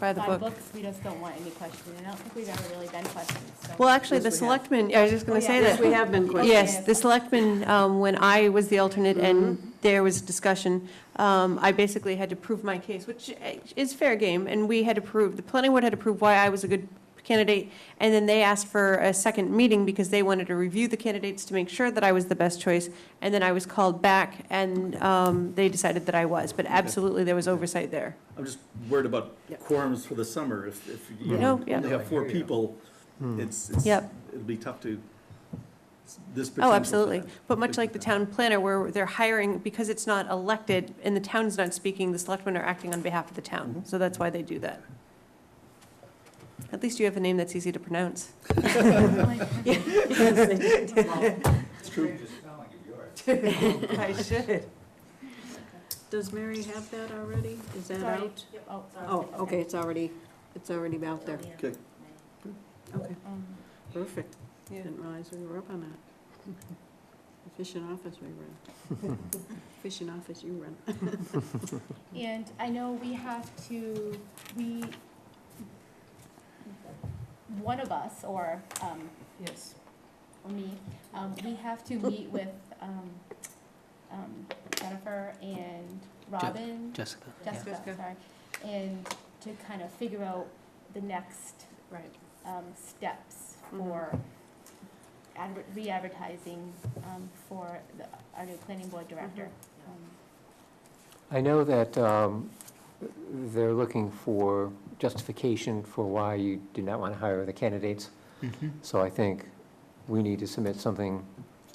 By the by book. books, we just don't want any questions, and I don't think we've ever really done questions, so. Well, actually, Yes, the we have. selectmen, I was just going Oh, to yeah. say yes, that. we have been questioned. Yes, the selectmen, when I was the alternate and there was discussion, I basically had to prove my case, which is fair game, and we had to prove, the planning board had to prove why I was a good candidate, and then they asked for a second meeting because they wanted to review the candidates to make sure that I was the best choice, and then I was called back, and they decided that I was, but absolutely, there was oversight there. I'm just worried about Yeah. quorums for the summer. If you No, yeah. only have 4 people, it's, Yep. it'll be tough to, this potential. Oh, for absolutely. that. But much like the town planner, where they're hiring, because it's not elected and the town's not speaking, the selectmen are acting on behalf of the town. So that's why they do that. At least you have a name that's easy to pronounce. It's true. I should. Does Mary have that already? Is that Sorry. out? Oh, sorry. Oh, okay, it's already out there. Okay. Okay, perfect. Yeah. Didn't realize we were up on that. Efficient office we run. Efficient office you run. And I know we have to, one of us, or, Yes. or me, we have to meet with, Jennifer and Robin. Jessica. yeah. Jessica, sorry, and to kind of figure out the next, Right. steps Mhm. for re-advertising, for our new planning board director. I know that they're looking for justification for why you did not want to hire the candidates. Mhm. So I think we need to submit something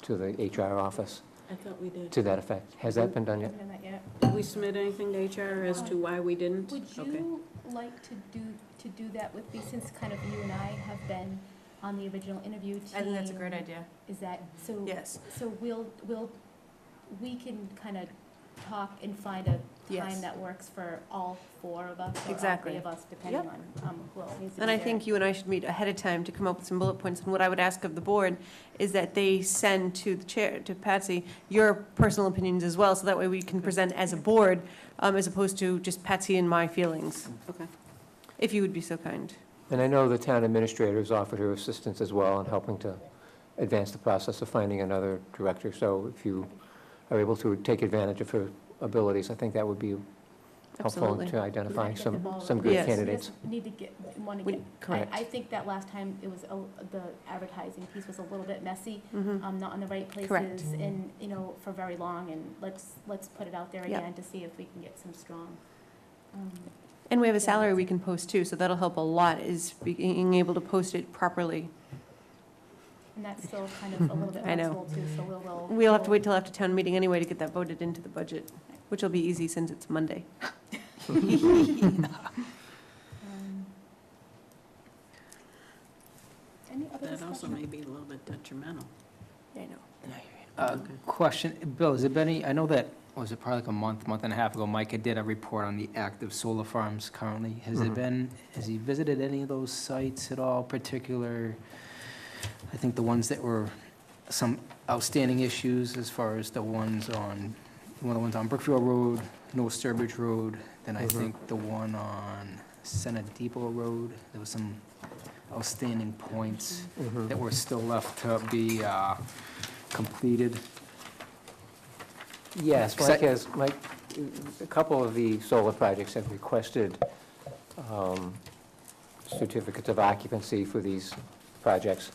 to the HR office I thought we did. to that effect. Has that been done yet? Haven't done that yet. Did we submit anything to HR as to why we didn't? Would Okay. you like to do that with me, since kind of you and I have been on the original interview team? I think that's a great idea. Is that, so? Yes. So we can kind of talk and find a Yes. time that works for all 4 of us, or all Exactly. 3 of us, depending Yep. on who else needs to be And I there. think you and I should meet ahead of time to come up with some bullet points. And what I would ask of the board is that they send to the chair, to Patsy, your personal opinions as well, so that way we can present as a board, as opposed to just Patsy and my feelings. Okay. If you would be so kind. And I know the town administrator has offered her assistance as well in helping to advance the process of finding another director. So if you are able to take advantage of her abilities, I think that would be helpful Absolutely. to identify We have to get the ball some good rolling. Yes. candidates. We just need to want to We- get, Correct. I think that last time it was, the advertising piece was a little bit messy, Mhm. not in the right Correct. places, and, for very long, and let's put it out there Yep. again to see if we can get some strong, And we have a Yeah, salary that's we it. can post too, so that'll help a lot, is being able to post it properly. and that's still kind of a little bit I know. flexible too, so we'll. We'll have to wait till after town meeting anyway to get that voted into the budget, which will be easy since it's Monday. Any other That also discussion? may be a little bit detrimental. I know. Question, Bill, has it been any, I know that, was it probably like a month and a half ago, Micah did a report on the active solar farms currently. Has it Mhm. been, has he visited any of those sites at all, particular, I think the ones that were some outstanding issues as far as the ones on, one of the ones on Brookfield Road, North Sturbridge Road, then I Mhm. think the one on Senate Depot Road, there was some outstanding points Mhm. that were still left to be completed. Yes, Except- a couple of the solar projects have requested certificates of occupancy for these projects,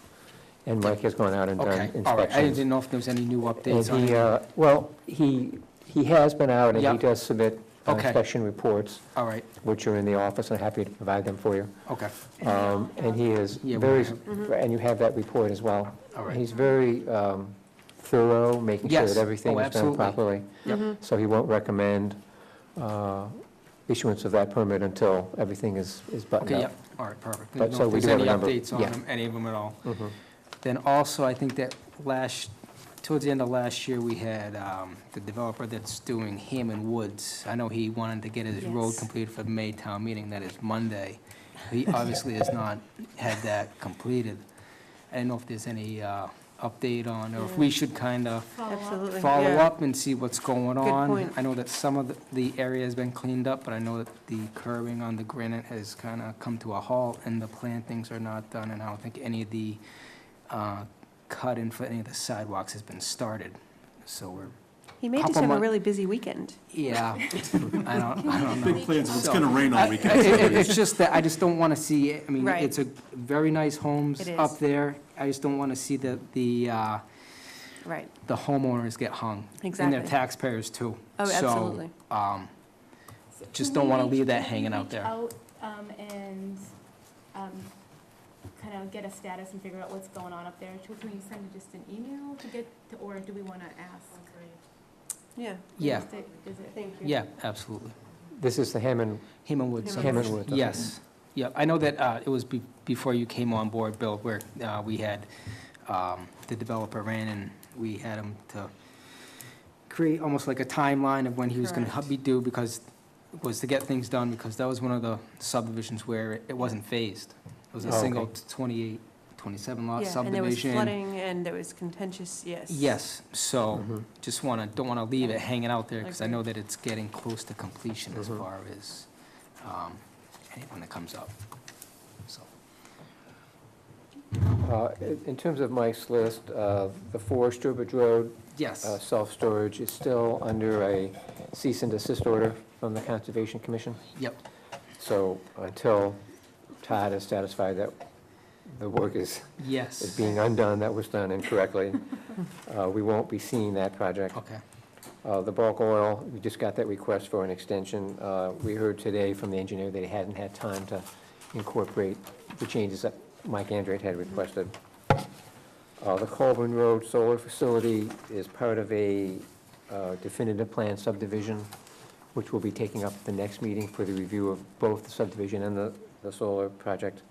and Mike has gone out and done Okay, inspections. all right. I didn't know if there was any new updates on And it. well, he has been out, and he Yep. does submit Okay. inspection reports, All right, which are in the office, and I'm happy to provide them for you. okay. And he is Yeah, we very, have- and you have that report as well. All right. He's very thorough, making sure Yes. that everything Oh, is done absolutely. properly. So he won't recommend issuance of that permit until everything is buttoned Okay, up. yep, all right, perfect. But Didn't know so if we there's do have any a number- updates on yeah. them, any of them at all. Mhm. Then also, I think that towards the end of last year, we had the developer that's doing Hammond Woods. I know he wanted to get his road Yes. completed for the May town meeting, that is Monday. He obviously has not had that completed. I don't know if there's any update on, or if we should kind of Absolutely. follow yeah. up and see what's going Good on. point. I know that some of the area has been cleaned up, but I know that the curbing on the granite has kind of come to a halt, and the plantings are not done, and I don't think any of the cut-in for any of the sidewalks has been started. So we're, He may just Couple have a mon- really busy weekend. yeah, I don't know. Big plans, it's So, gonna rain all I- weekend. It's just that I just don't want to see, I mean, Right. it's a very nice homes It is. up there. I just don't want to see the Right. homeowners get hung. And Exactly. their taxpayers too. Oh, So, absolutely. just Can don't want to we leave that reach- hanging can we out there. reach out, and kind of get a status and figure out what's going on up there? Can we send just an email to get, or do we want to ask? Yeah. Yeah, Is it- Thank you. yeah, absolutely. This is the Hammond Woods. Hammond Woods, okay. Yes, yeah, I know that it was before you came on board, Bill, where we had, the developer ran and we had him to create almost like a timeline of when he was going to Correct. be due, because, was to get things done, because that was one of the subdivisions where it wasn't phased. It was a Oh, okay. single 28, 27 lot Yeah, and there was subdivision. flooding, and there was contentious, yes. Yes, so Mhm. just don't want to leave it hanging out there, because I know Agreed. that it's getting close to completion as Mhm. far as anything that comes up, so. In terms of Mike's list, the 4 Sturbridge Road Yes, self-storage is still under a cease and desist order from the Conservation Commission. yep, So until Todd is satisfied that the work is yes. being undone, that was done incorrectly, we won't be seeing that project. Okay, The bulk oil, we just got that request for an extension. We heard today from the engineer that he hadn't had time to incorporate the changes that Mike Andrade had requested. The Colburn Road Solar Facility is part of a definitive plan subdivision, which we'll be taking up at the next meeting for the review of both the subdivision and the solar project.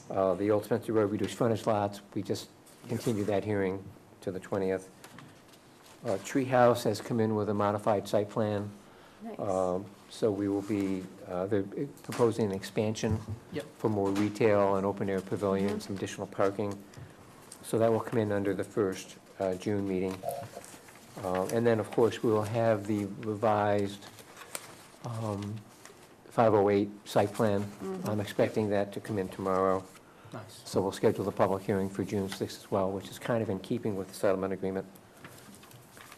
The Old Spencer Road reduced frontage lots, we just continued that hearing to the 20th. Treehouse has come in with a modified site plan. Nice. So we will be, they're proposing an expansion Yep. for more retail and open-air pavilion, some additional parking. So that will come in under the first June meeting. And then, of course, we will have the revised 508 site plan. I'm expecting that to come in tomorrow. nice. So we'll schedule the public hearing for June 6th as well, which is kind of in keeping with the settlement agreement.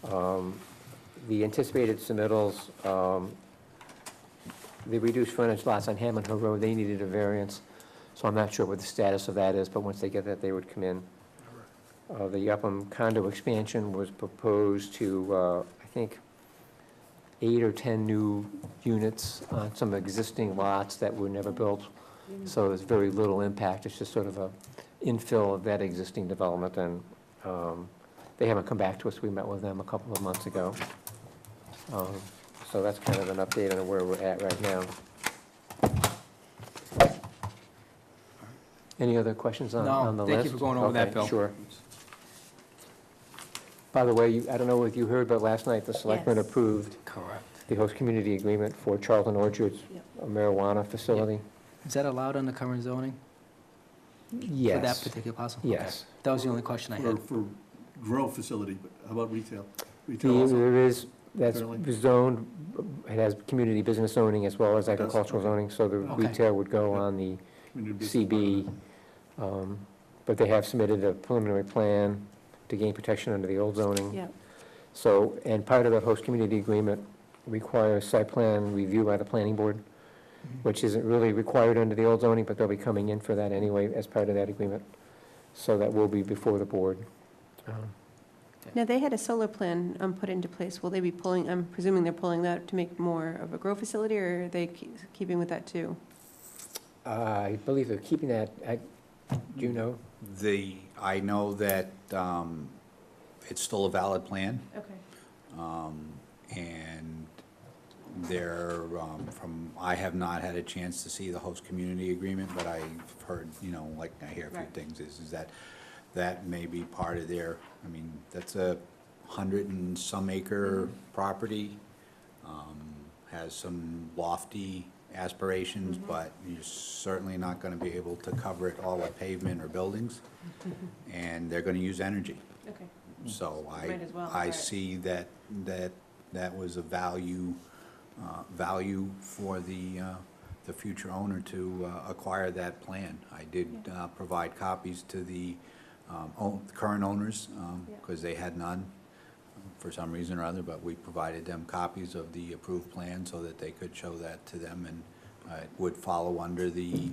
The anticipated submittals, the reduced frontage lots on Hammond Hill Road, they needed a variance, so I'm not sure what the status of that is, but once they get that, they would come in. The Upham condo expansion was proposed to, I think, 8 or 10 new units on some existing lots that were never built. So there's very little impact. It's just sort of a infill of that existing development, and they haven't come back to us. We met with them a couple of months ago. So that's kind of an update on where we're at right now. Any other questions on No, the list? thank you for going over that, Okay, Bill. Sure. By the way, I don't know if you heard, but last night the selectmen Yes. approved Correct. the host community agreement for Charlton Orchards, a marijuana facility. Is that allowed under current zoning? For that Yes, particular parcel? yes. Okay. That was the only question I had. For grow facility, but how about retail? Retail also? There is, that's Apparently. zoned, it has community business zoning as well as It does, agricultural okay. zoning, so the Okay. retail would go on the Community business part of CB. But they have submitted a preliminary plan to gain protection under the old zoning. Yeah. So, and part of the host community agreement requires site plan review by the planning board. which isn't really required under the old zoning, but they'll be coming in for that anyway as part of that agreement. So that will be before the board. Now, they had a solar plan put into place. Will they be pulling, I'm presuming they're pulling that to make more of a grow facility, or are they keeping with that too? I believe they're keeping that, do you know? I know that it's still a valid plan, Okay. and they're, I have not had a chance to see the host community agreement, but I've heard, like I hear a few Right. things, is that may be part of their, that's a 100 and some acre property, has some lofty aspirations, but you're certainly not gonna be able to cover it all with pavement or buildings, and they're gonna use energy. Okay. So Might as well, I right. see that was a value for the future owner to acquire that plan. I did provide copies to the current owners, because they had none for some reason or other, but we provided them copies of the approved plan so that they could show that to them, and it would follow under the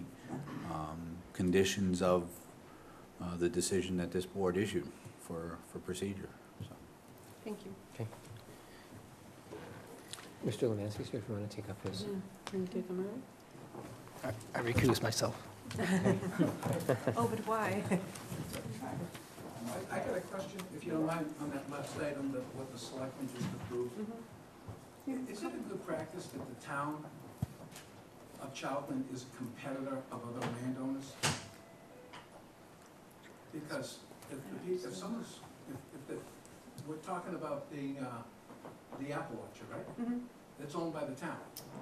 conditions of the decision that this board issued for procedure, so. Thank you. Okay. Mr. Lemansky, sir, if you want to take up his. Can you take them out? I recuse myself. Oh, but why? I got a question, if you don't mind, on that last item, what the selectmen just approved. Is it a good practice that the town of Charlton is a competitor of other landowners? Because if someone's, we're talking about the apple orchard, right? That's owned by the town.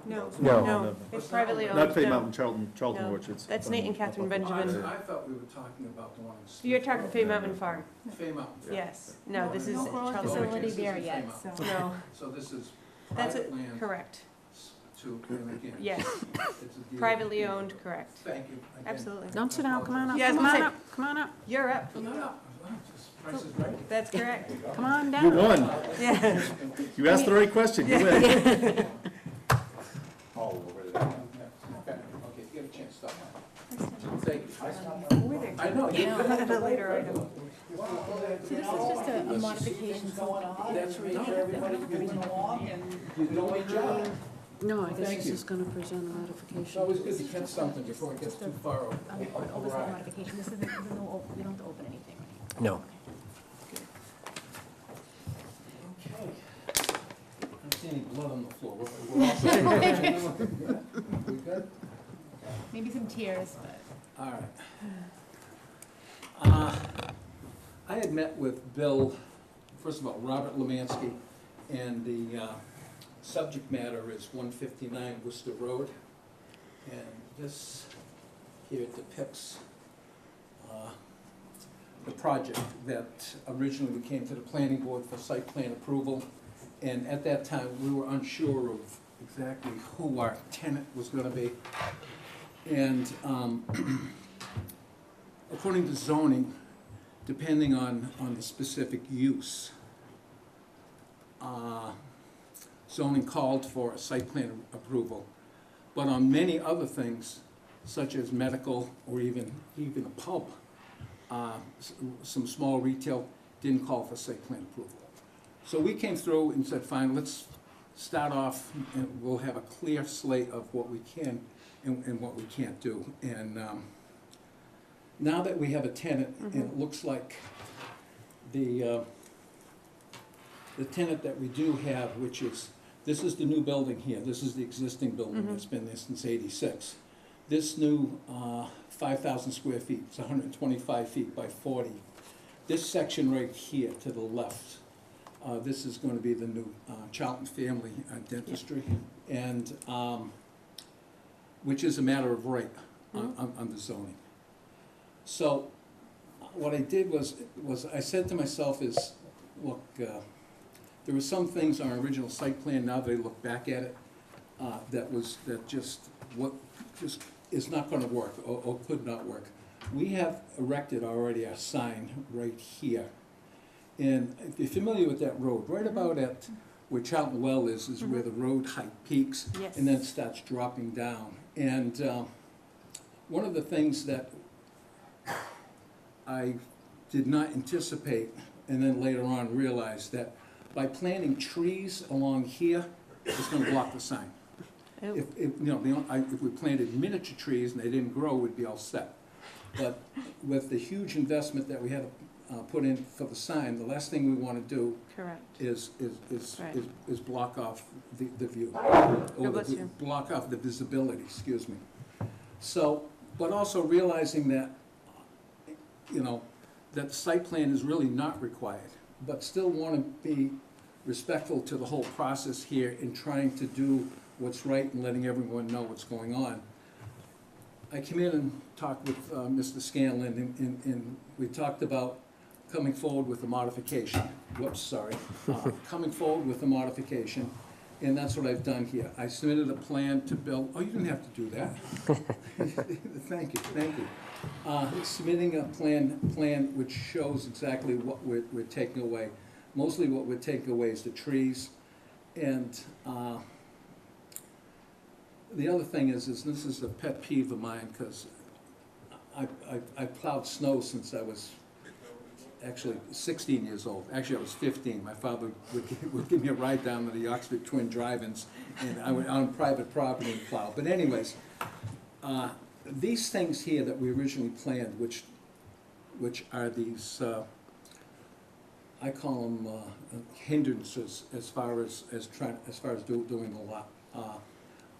No, No. no, it's privately owned. Not Fay no. Mountain, Charlton No, Orchards. That's Nate and Catherine Benjamin. I thought we were talking about the one in Steve. You're talking Fay Mountain Farm. Fay Mountain. Yes. No, this is No growing Charlton facility Orchards. there yet, so. No, So this is that's private it, land correct. to, and again. Yes, it's a deal. privately owned, correct. Thank you. Again. Absolutely. Don't sit down, come on up, Yeah, I was come gonna on say- up, come on up, You're up. No, just price is right. That's correct. come on down. You won. Yeah. You asked the right question, you win. All over there. Okay, get a chance, stop. Thank you. I know. The later item. So this is just a modification, so. That's right. Everybody's moving along and you're doing your job. No, I guess Thank he's you. just gonna present a It's modification. always good to catch something before it gets too far over. Oversight modification, this isn't, we don't have to open anything. No. Okay. I don't see any blood on the floor. We're all set. We good? Maybe some tears, but. All right. I had met with Bill, first of all, Robert Lemansky, and the subject matter is 159 Worcester Road. And this here depicts the project that originally we came to the planning board for site plan approval. And at that time, we were unsure of exactly who our tenant was gonna be. And according to zoning, depending on the specific use, zoning called for a site plan approval. But on many other things, such as medical or even a pub, some small retail didn't call for site plan approval. So we came through and said, fine, let's start off and we'll have a clear slate of what we can and what we can't do. And now that we have a tenant, and it looks like the tenant that we do have, which is, this is the new building here, this is the existing building that's been there since '86. This new 5,000 square feet, it's 125 feet by 40. This section right here to the left, this is going to be the new Charlton Family Dentistry, and which is a matter of right on the zoning. So what I did was I said to myself is, look, there were some things on our original site plan, now that I look back at it, that just is not gonna work, or could not work. We have erected already our sign right here. And if you're familiar with that road, right about at where Charlton Well is where the road height peaks. Yes. And then starts dropping down. And one of the things that I did not anticipate, and then later on realized, that by planting trees along here, it's gonna block the sign. If we planted miniature trees and they didn't grow, we'd be all set. But with the huge investment that we had to put in for the sign, the last thing we wanna do Correct. is block off the view. God Or bless you. block off the visibility, excuse me. So, but also realizing that, that the site plan is really not required, but still want to be respectful to the whole process here in trying to do what's right and letting everyone know what's going on. I came in and talked with Mr. Scanlon, and we talked about coming forward with a modification. Whoops, sorry. Coming forward with a modification, and that's what I've done here. I submitted a plan to build, oh, you didn't have to do that. Thank you. Submitting a plan which shows exactly what we're taking away. Mostly what we're taking away is the trees, and the other thing is this is a pet peeve of mine, because I plowed snow since I was actually 16 years old. Actually, I was 15. My father would give me a ride down to the Oxford Twin Drive-ins, and I went on private property and plow. But anyways, these things here that we originally planned, which are these, I call them hindrances as far as doing the lot.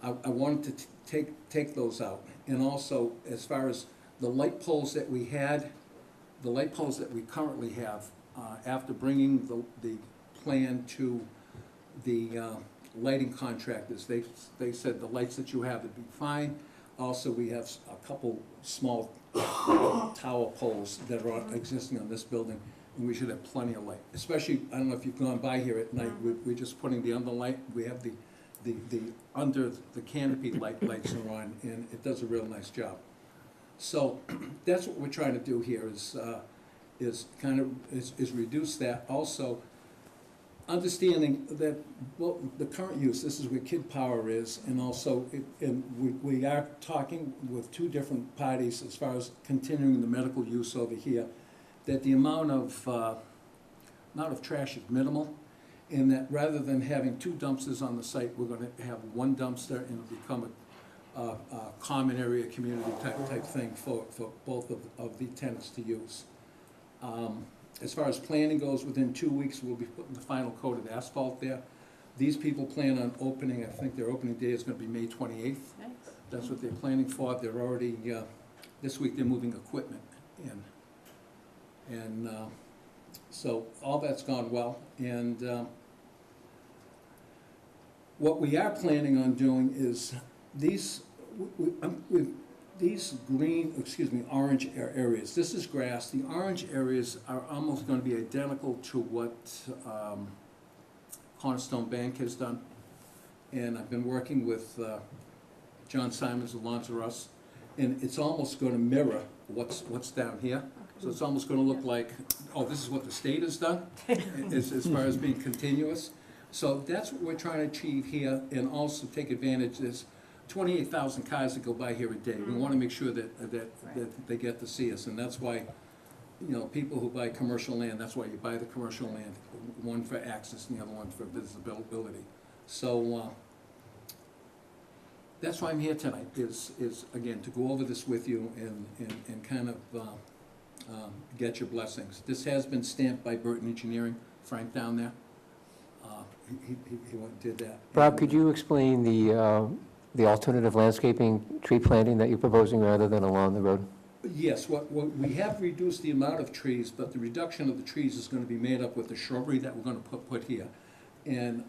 I wanted to take those out, and also as far as the light poles that we had, the light poles that we currently have, after bringing the plan to the lighting contractors, they said the lights that you have would be fine. Also, we have a couple small tower poles that are existing on this building, and we should have plenty of light. Especially, I don't know if you've gone by here at night, we're just putting the underlight, we have the under the canopy lights are on, and it does a real nice job. So that's what we're trying to do here is reduce that. Also, understanding that, well, the current use, this is where Kid Power is, and also, we are talking with two different parties as far as continuing the medical use over here, that the amount of trash is minimal, and that rather than having two dumpsters on the site, we're gonna have one dumpster, and it'll become a common area, community type thing for both of the tenants to use. As far as planning goes, within 2 weeks, we'll be putting the final coat of asphalt there. These people plan on opening, I think their opening day is gonna be May 28th. Nice. That's what they're planning for. They're already, this week they're moving equipment in. And so all that's gone well. And what we are planning on doing is these orange areas, this is grass. The orange areas are almost going to be identical to what Cornerstone Bank has done. And I've been working with John Simons of Alonzo Russ, and it's almost going to mirror what's down here. So it's almost going to look like, oh, this is what the state has done, as far as being continuous. So that's what we're trying to achieve here, and also take advantage. There's 28,000 cars that go by here a day. We want to make sure that they get to see us, and that's why, people who buy commercial land, that's why you buy the commercial land, one for access and the other one for visibility. So that's why I'm here tonight, is again, to go over this with you and kind of get your blessings. This has been stamped by Burton Engineering, Frank down there. He went and did that. Bob, could you explain the alternative landscaping tree planting that you're proposing rather than along the road? Yes, we have reduced the amount of trees, but the reduction of the trees is going to be made up with the shrubbery that we're going to put here. And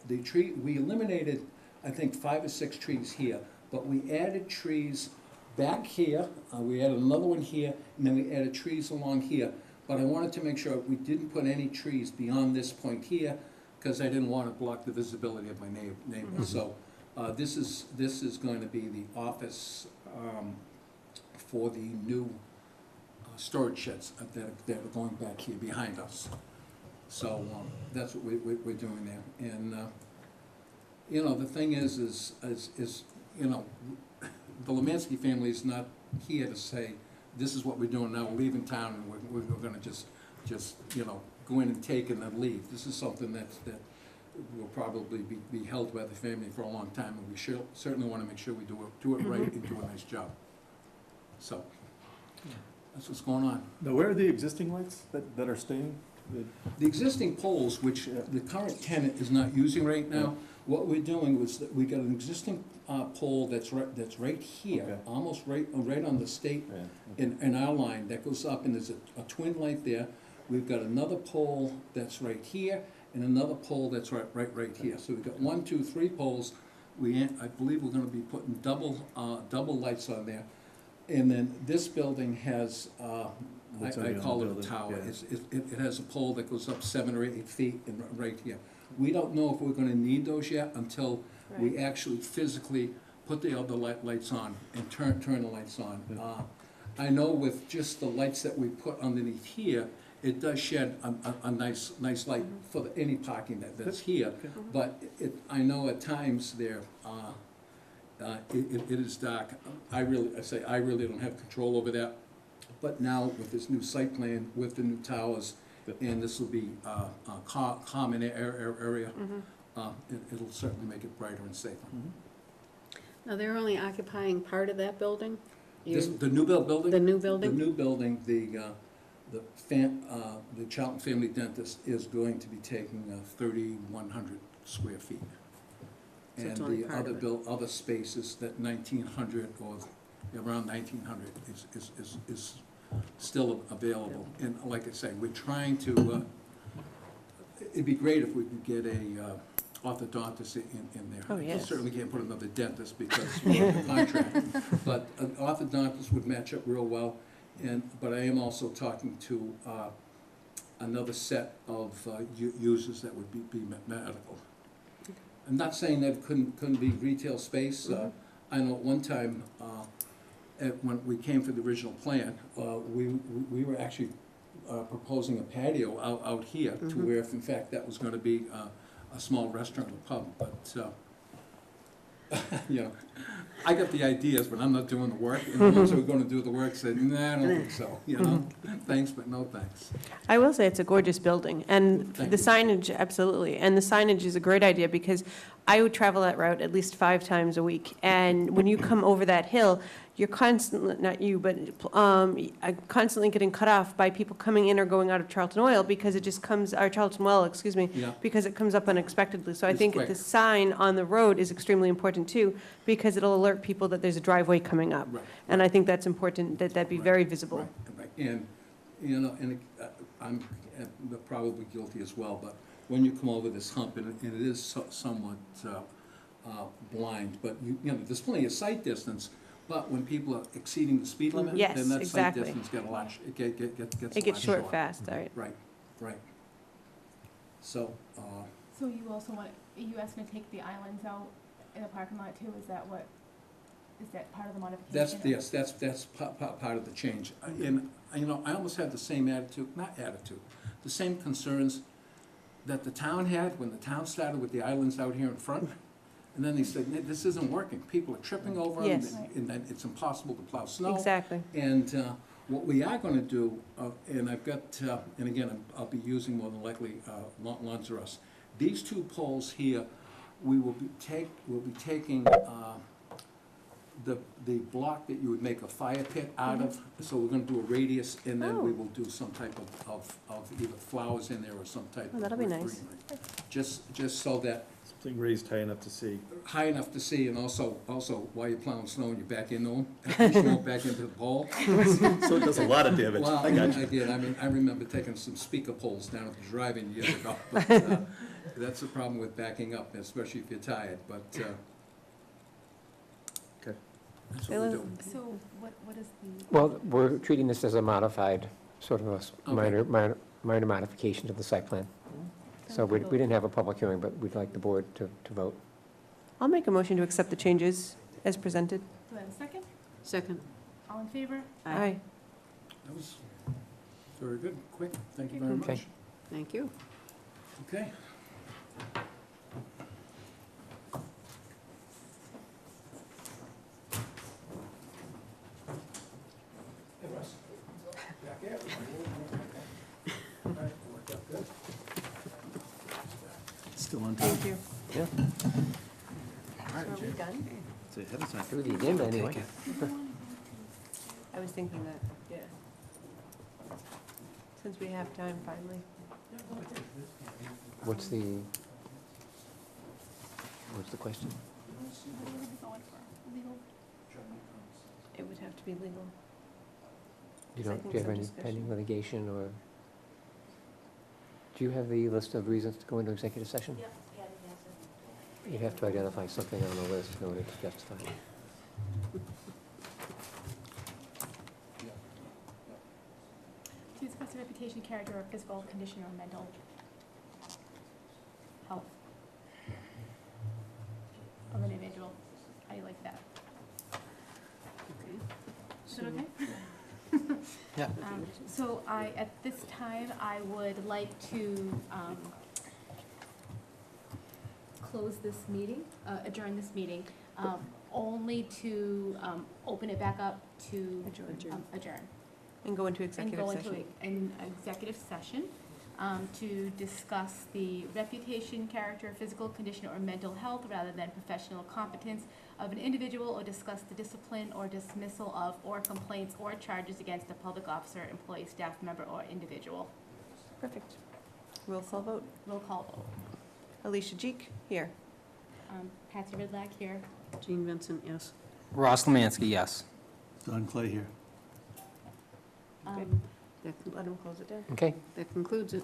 we eliminated, I think, 5 or 6 trees here, but we added trees back here, we added another one here, and then we added trees along here. But I wanted to make sure we didn't put any trees beyond this point here, because I didn't want to block the visibility of my neighbor. Mm-hmm. So this is going to be the office for the new storage sheds that are going back here behind us. So that's what we're doing there. And, you know, the thing is, you know, the Lemansky family is not here to say, this is what we're doing now, we're leaving town, and we're gonna just, you know, go in and take and then leave. This is something that will probably be held by the family for a long time, and we certainly wanna make sure we do it right and do a nice job. So, that's what's going on. Now, where are the existing lights that are staying? The existing poles, which the current tenant is not using right now, what we're doing was that we got an existing pole that's right here, Okay. almost right on the state in our line, that goes up, and there's a twin light there. We've got another pole that's right here, and another pole that's right here. So we've got 1, 2, 3 poles. I believe we're gonna be putting double lights on there. And then this building has, What's on I the call other it a building? tower. Yeah. It has a pole that goes up 7 or 8 feet and right here. We don't know if we're gonna need those yet until we actually physically put the other lights on and turn the lights on. I know with just the lights that we put underneath here, it does shed a nice light for any parking that's here. But I know at times there, it is dark. I really don't have control over that. But now with this new site plan, with the new towers, and this will be a common area, it'll certainly make it brighter and safer. Now, they're only occupying part of that building? The new building? The new building? The new building, the Charlton Family Dentist is going to be taking 3,100 square feet. So it's And only the part of it. other spaces, that 1,900 or around 1,900 is still available. And like I say, we're trying to, it'd be great if we could get a orthodontist in there. Oh, yes. We certainly can't put another dentist because we're under contract. But an orthodontist would match up real well. But I am also talking to another set of users that would be medical. I'm not saying that it couldn't be retail space. I know at one time, when we came for the original plan, we were actually proposing a patio out here to where if in fact that was gonna be a small restaurant or pub, but, you know, I got the ideas, but I'm not doing the work, and the ones that were gonna do the work said, nah, I don't think so, you know? Thanks, but no thanks. I will say it's a gorgeous building, and Thank the you. signage, absolutely, and the signage is a great idea, because I would travel that route at least 5 times a week, and when you come over that hill, you're constantly, not you, but I'm constantly getting cut off by people coming in or going out of Charlton Oil, because it just comes, or Charlton Well, excuse me, Yeah. because it comes up unexpectedly. So I It's think quick. the sign on the road is extremely important too, because it'll alert people that there's a driveway coming up. Right. And I think that's important, that be very visible. Right. And, you know, and I'm probably guilty as well, but when you come over this hump, and it is somewhat blind, but you know, there's plenty of sight distance, but when people are exceeding the speed limit, Yes, then that sight exactly. distance gets a lot, it gets a lot It gets short shorter. fast, all right. Right. So, So you also want, are you asking to take the islands out in the parking lot too? Is that part of the modification? that's part of the change. And, you know, I almost had the same the same concerns that the town had when the town started with the islands out here in front. And then they said, this isn't working. People are tripping over them, Yes. and then it's impossible to plow snow. Exactly. And what we are gonna do, and I've got, and again, I'll be using more than likely Lanzaros. These 2 poles here, we'll be taking the block that you would make a fire pit out of, so we're gonna do a radius, and then we will do some type of either flowers in there or some type of. that'll be nice. greenery. Just so that, Something raised high enough to see. and also while you're plowing snow and you back into them, push them back into the pole. So it does a lot of damage. Well, I got you. I did. I mean, I remember taking some speaker poles down at the drive-in years ago. But, that's the problem with backing up, especially if you're tired, but, Okay. that's what we're doing. So what is the? Well, we're treating this as a modified, sort of a Okay. minor modification to the site plan. So we didn't have a public hearing, but we'd like the board to vote. I'll make a motion to accept the changes as presented. Do I have a second? Second. All in favor? Aye. That was very good, quick. Thank you very Okay. much. Thank you. Okay. Hey, Russ. Back at it. All right, worked out good. Still on time. Thank you. Yeah. So are we done? It's ahead of time. Through the agenda anyway. I was thinking that, yeah. Since we have time finally. What's the question? It would have to be legal. You I don't, think do you have so, any discussion. pending litigation, or do you have the list of reasons to go into executive session? Yeah. You have to identify something on the list in order to justify it. To discuss the reputation, character, or physical condition or mental health of an individual. How do you like that? Is it okay? Yeah. So at this time, I would like to close this meeting, adjourn this meeting, only to open it back up to adjourn. And go into executive And go session. into an executive session to discuss the reputation, character, physical condition, or mental health rather than professional competence of an individual, or discuss the discipline or dismissal of, or complaints or charges against a public officer, employee, staff member, or individual. Perfect. Roll call vote. Roll call vote. Alicia Jeek, here. Patsy Ridlack here. Jean Vincent, yes. Ross Lemansky, yes. Don Clay here. Let him close it down. Okay. That concludes it.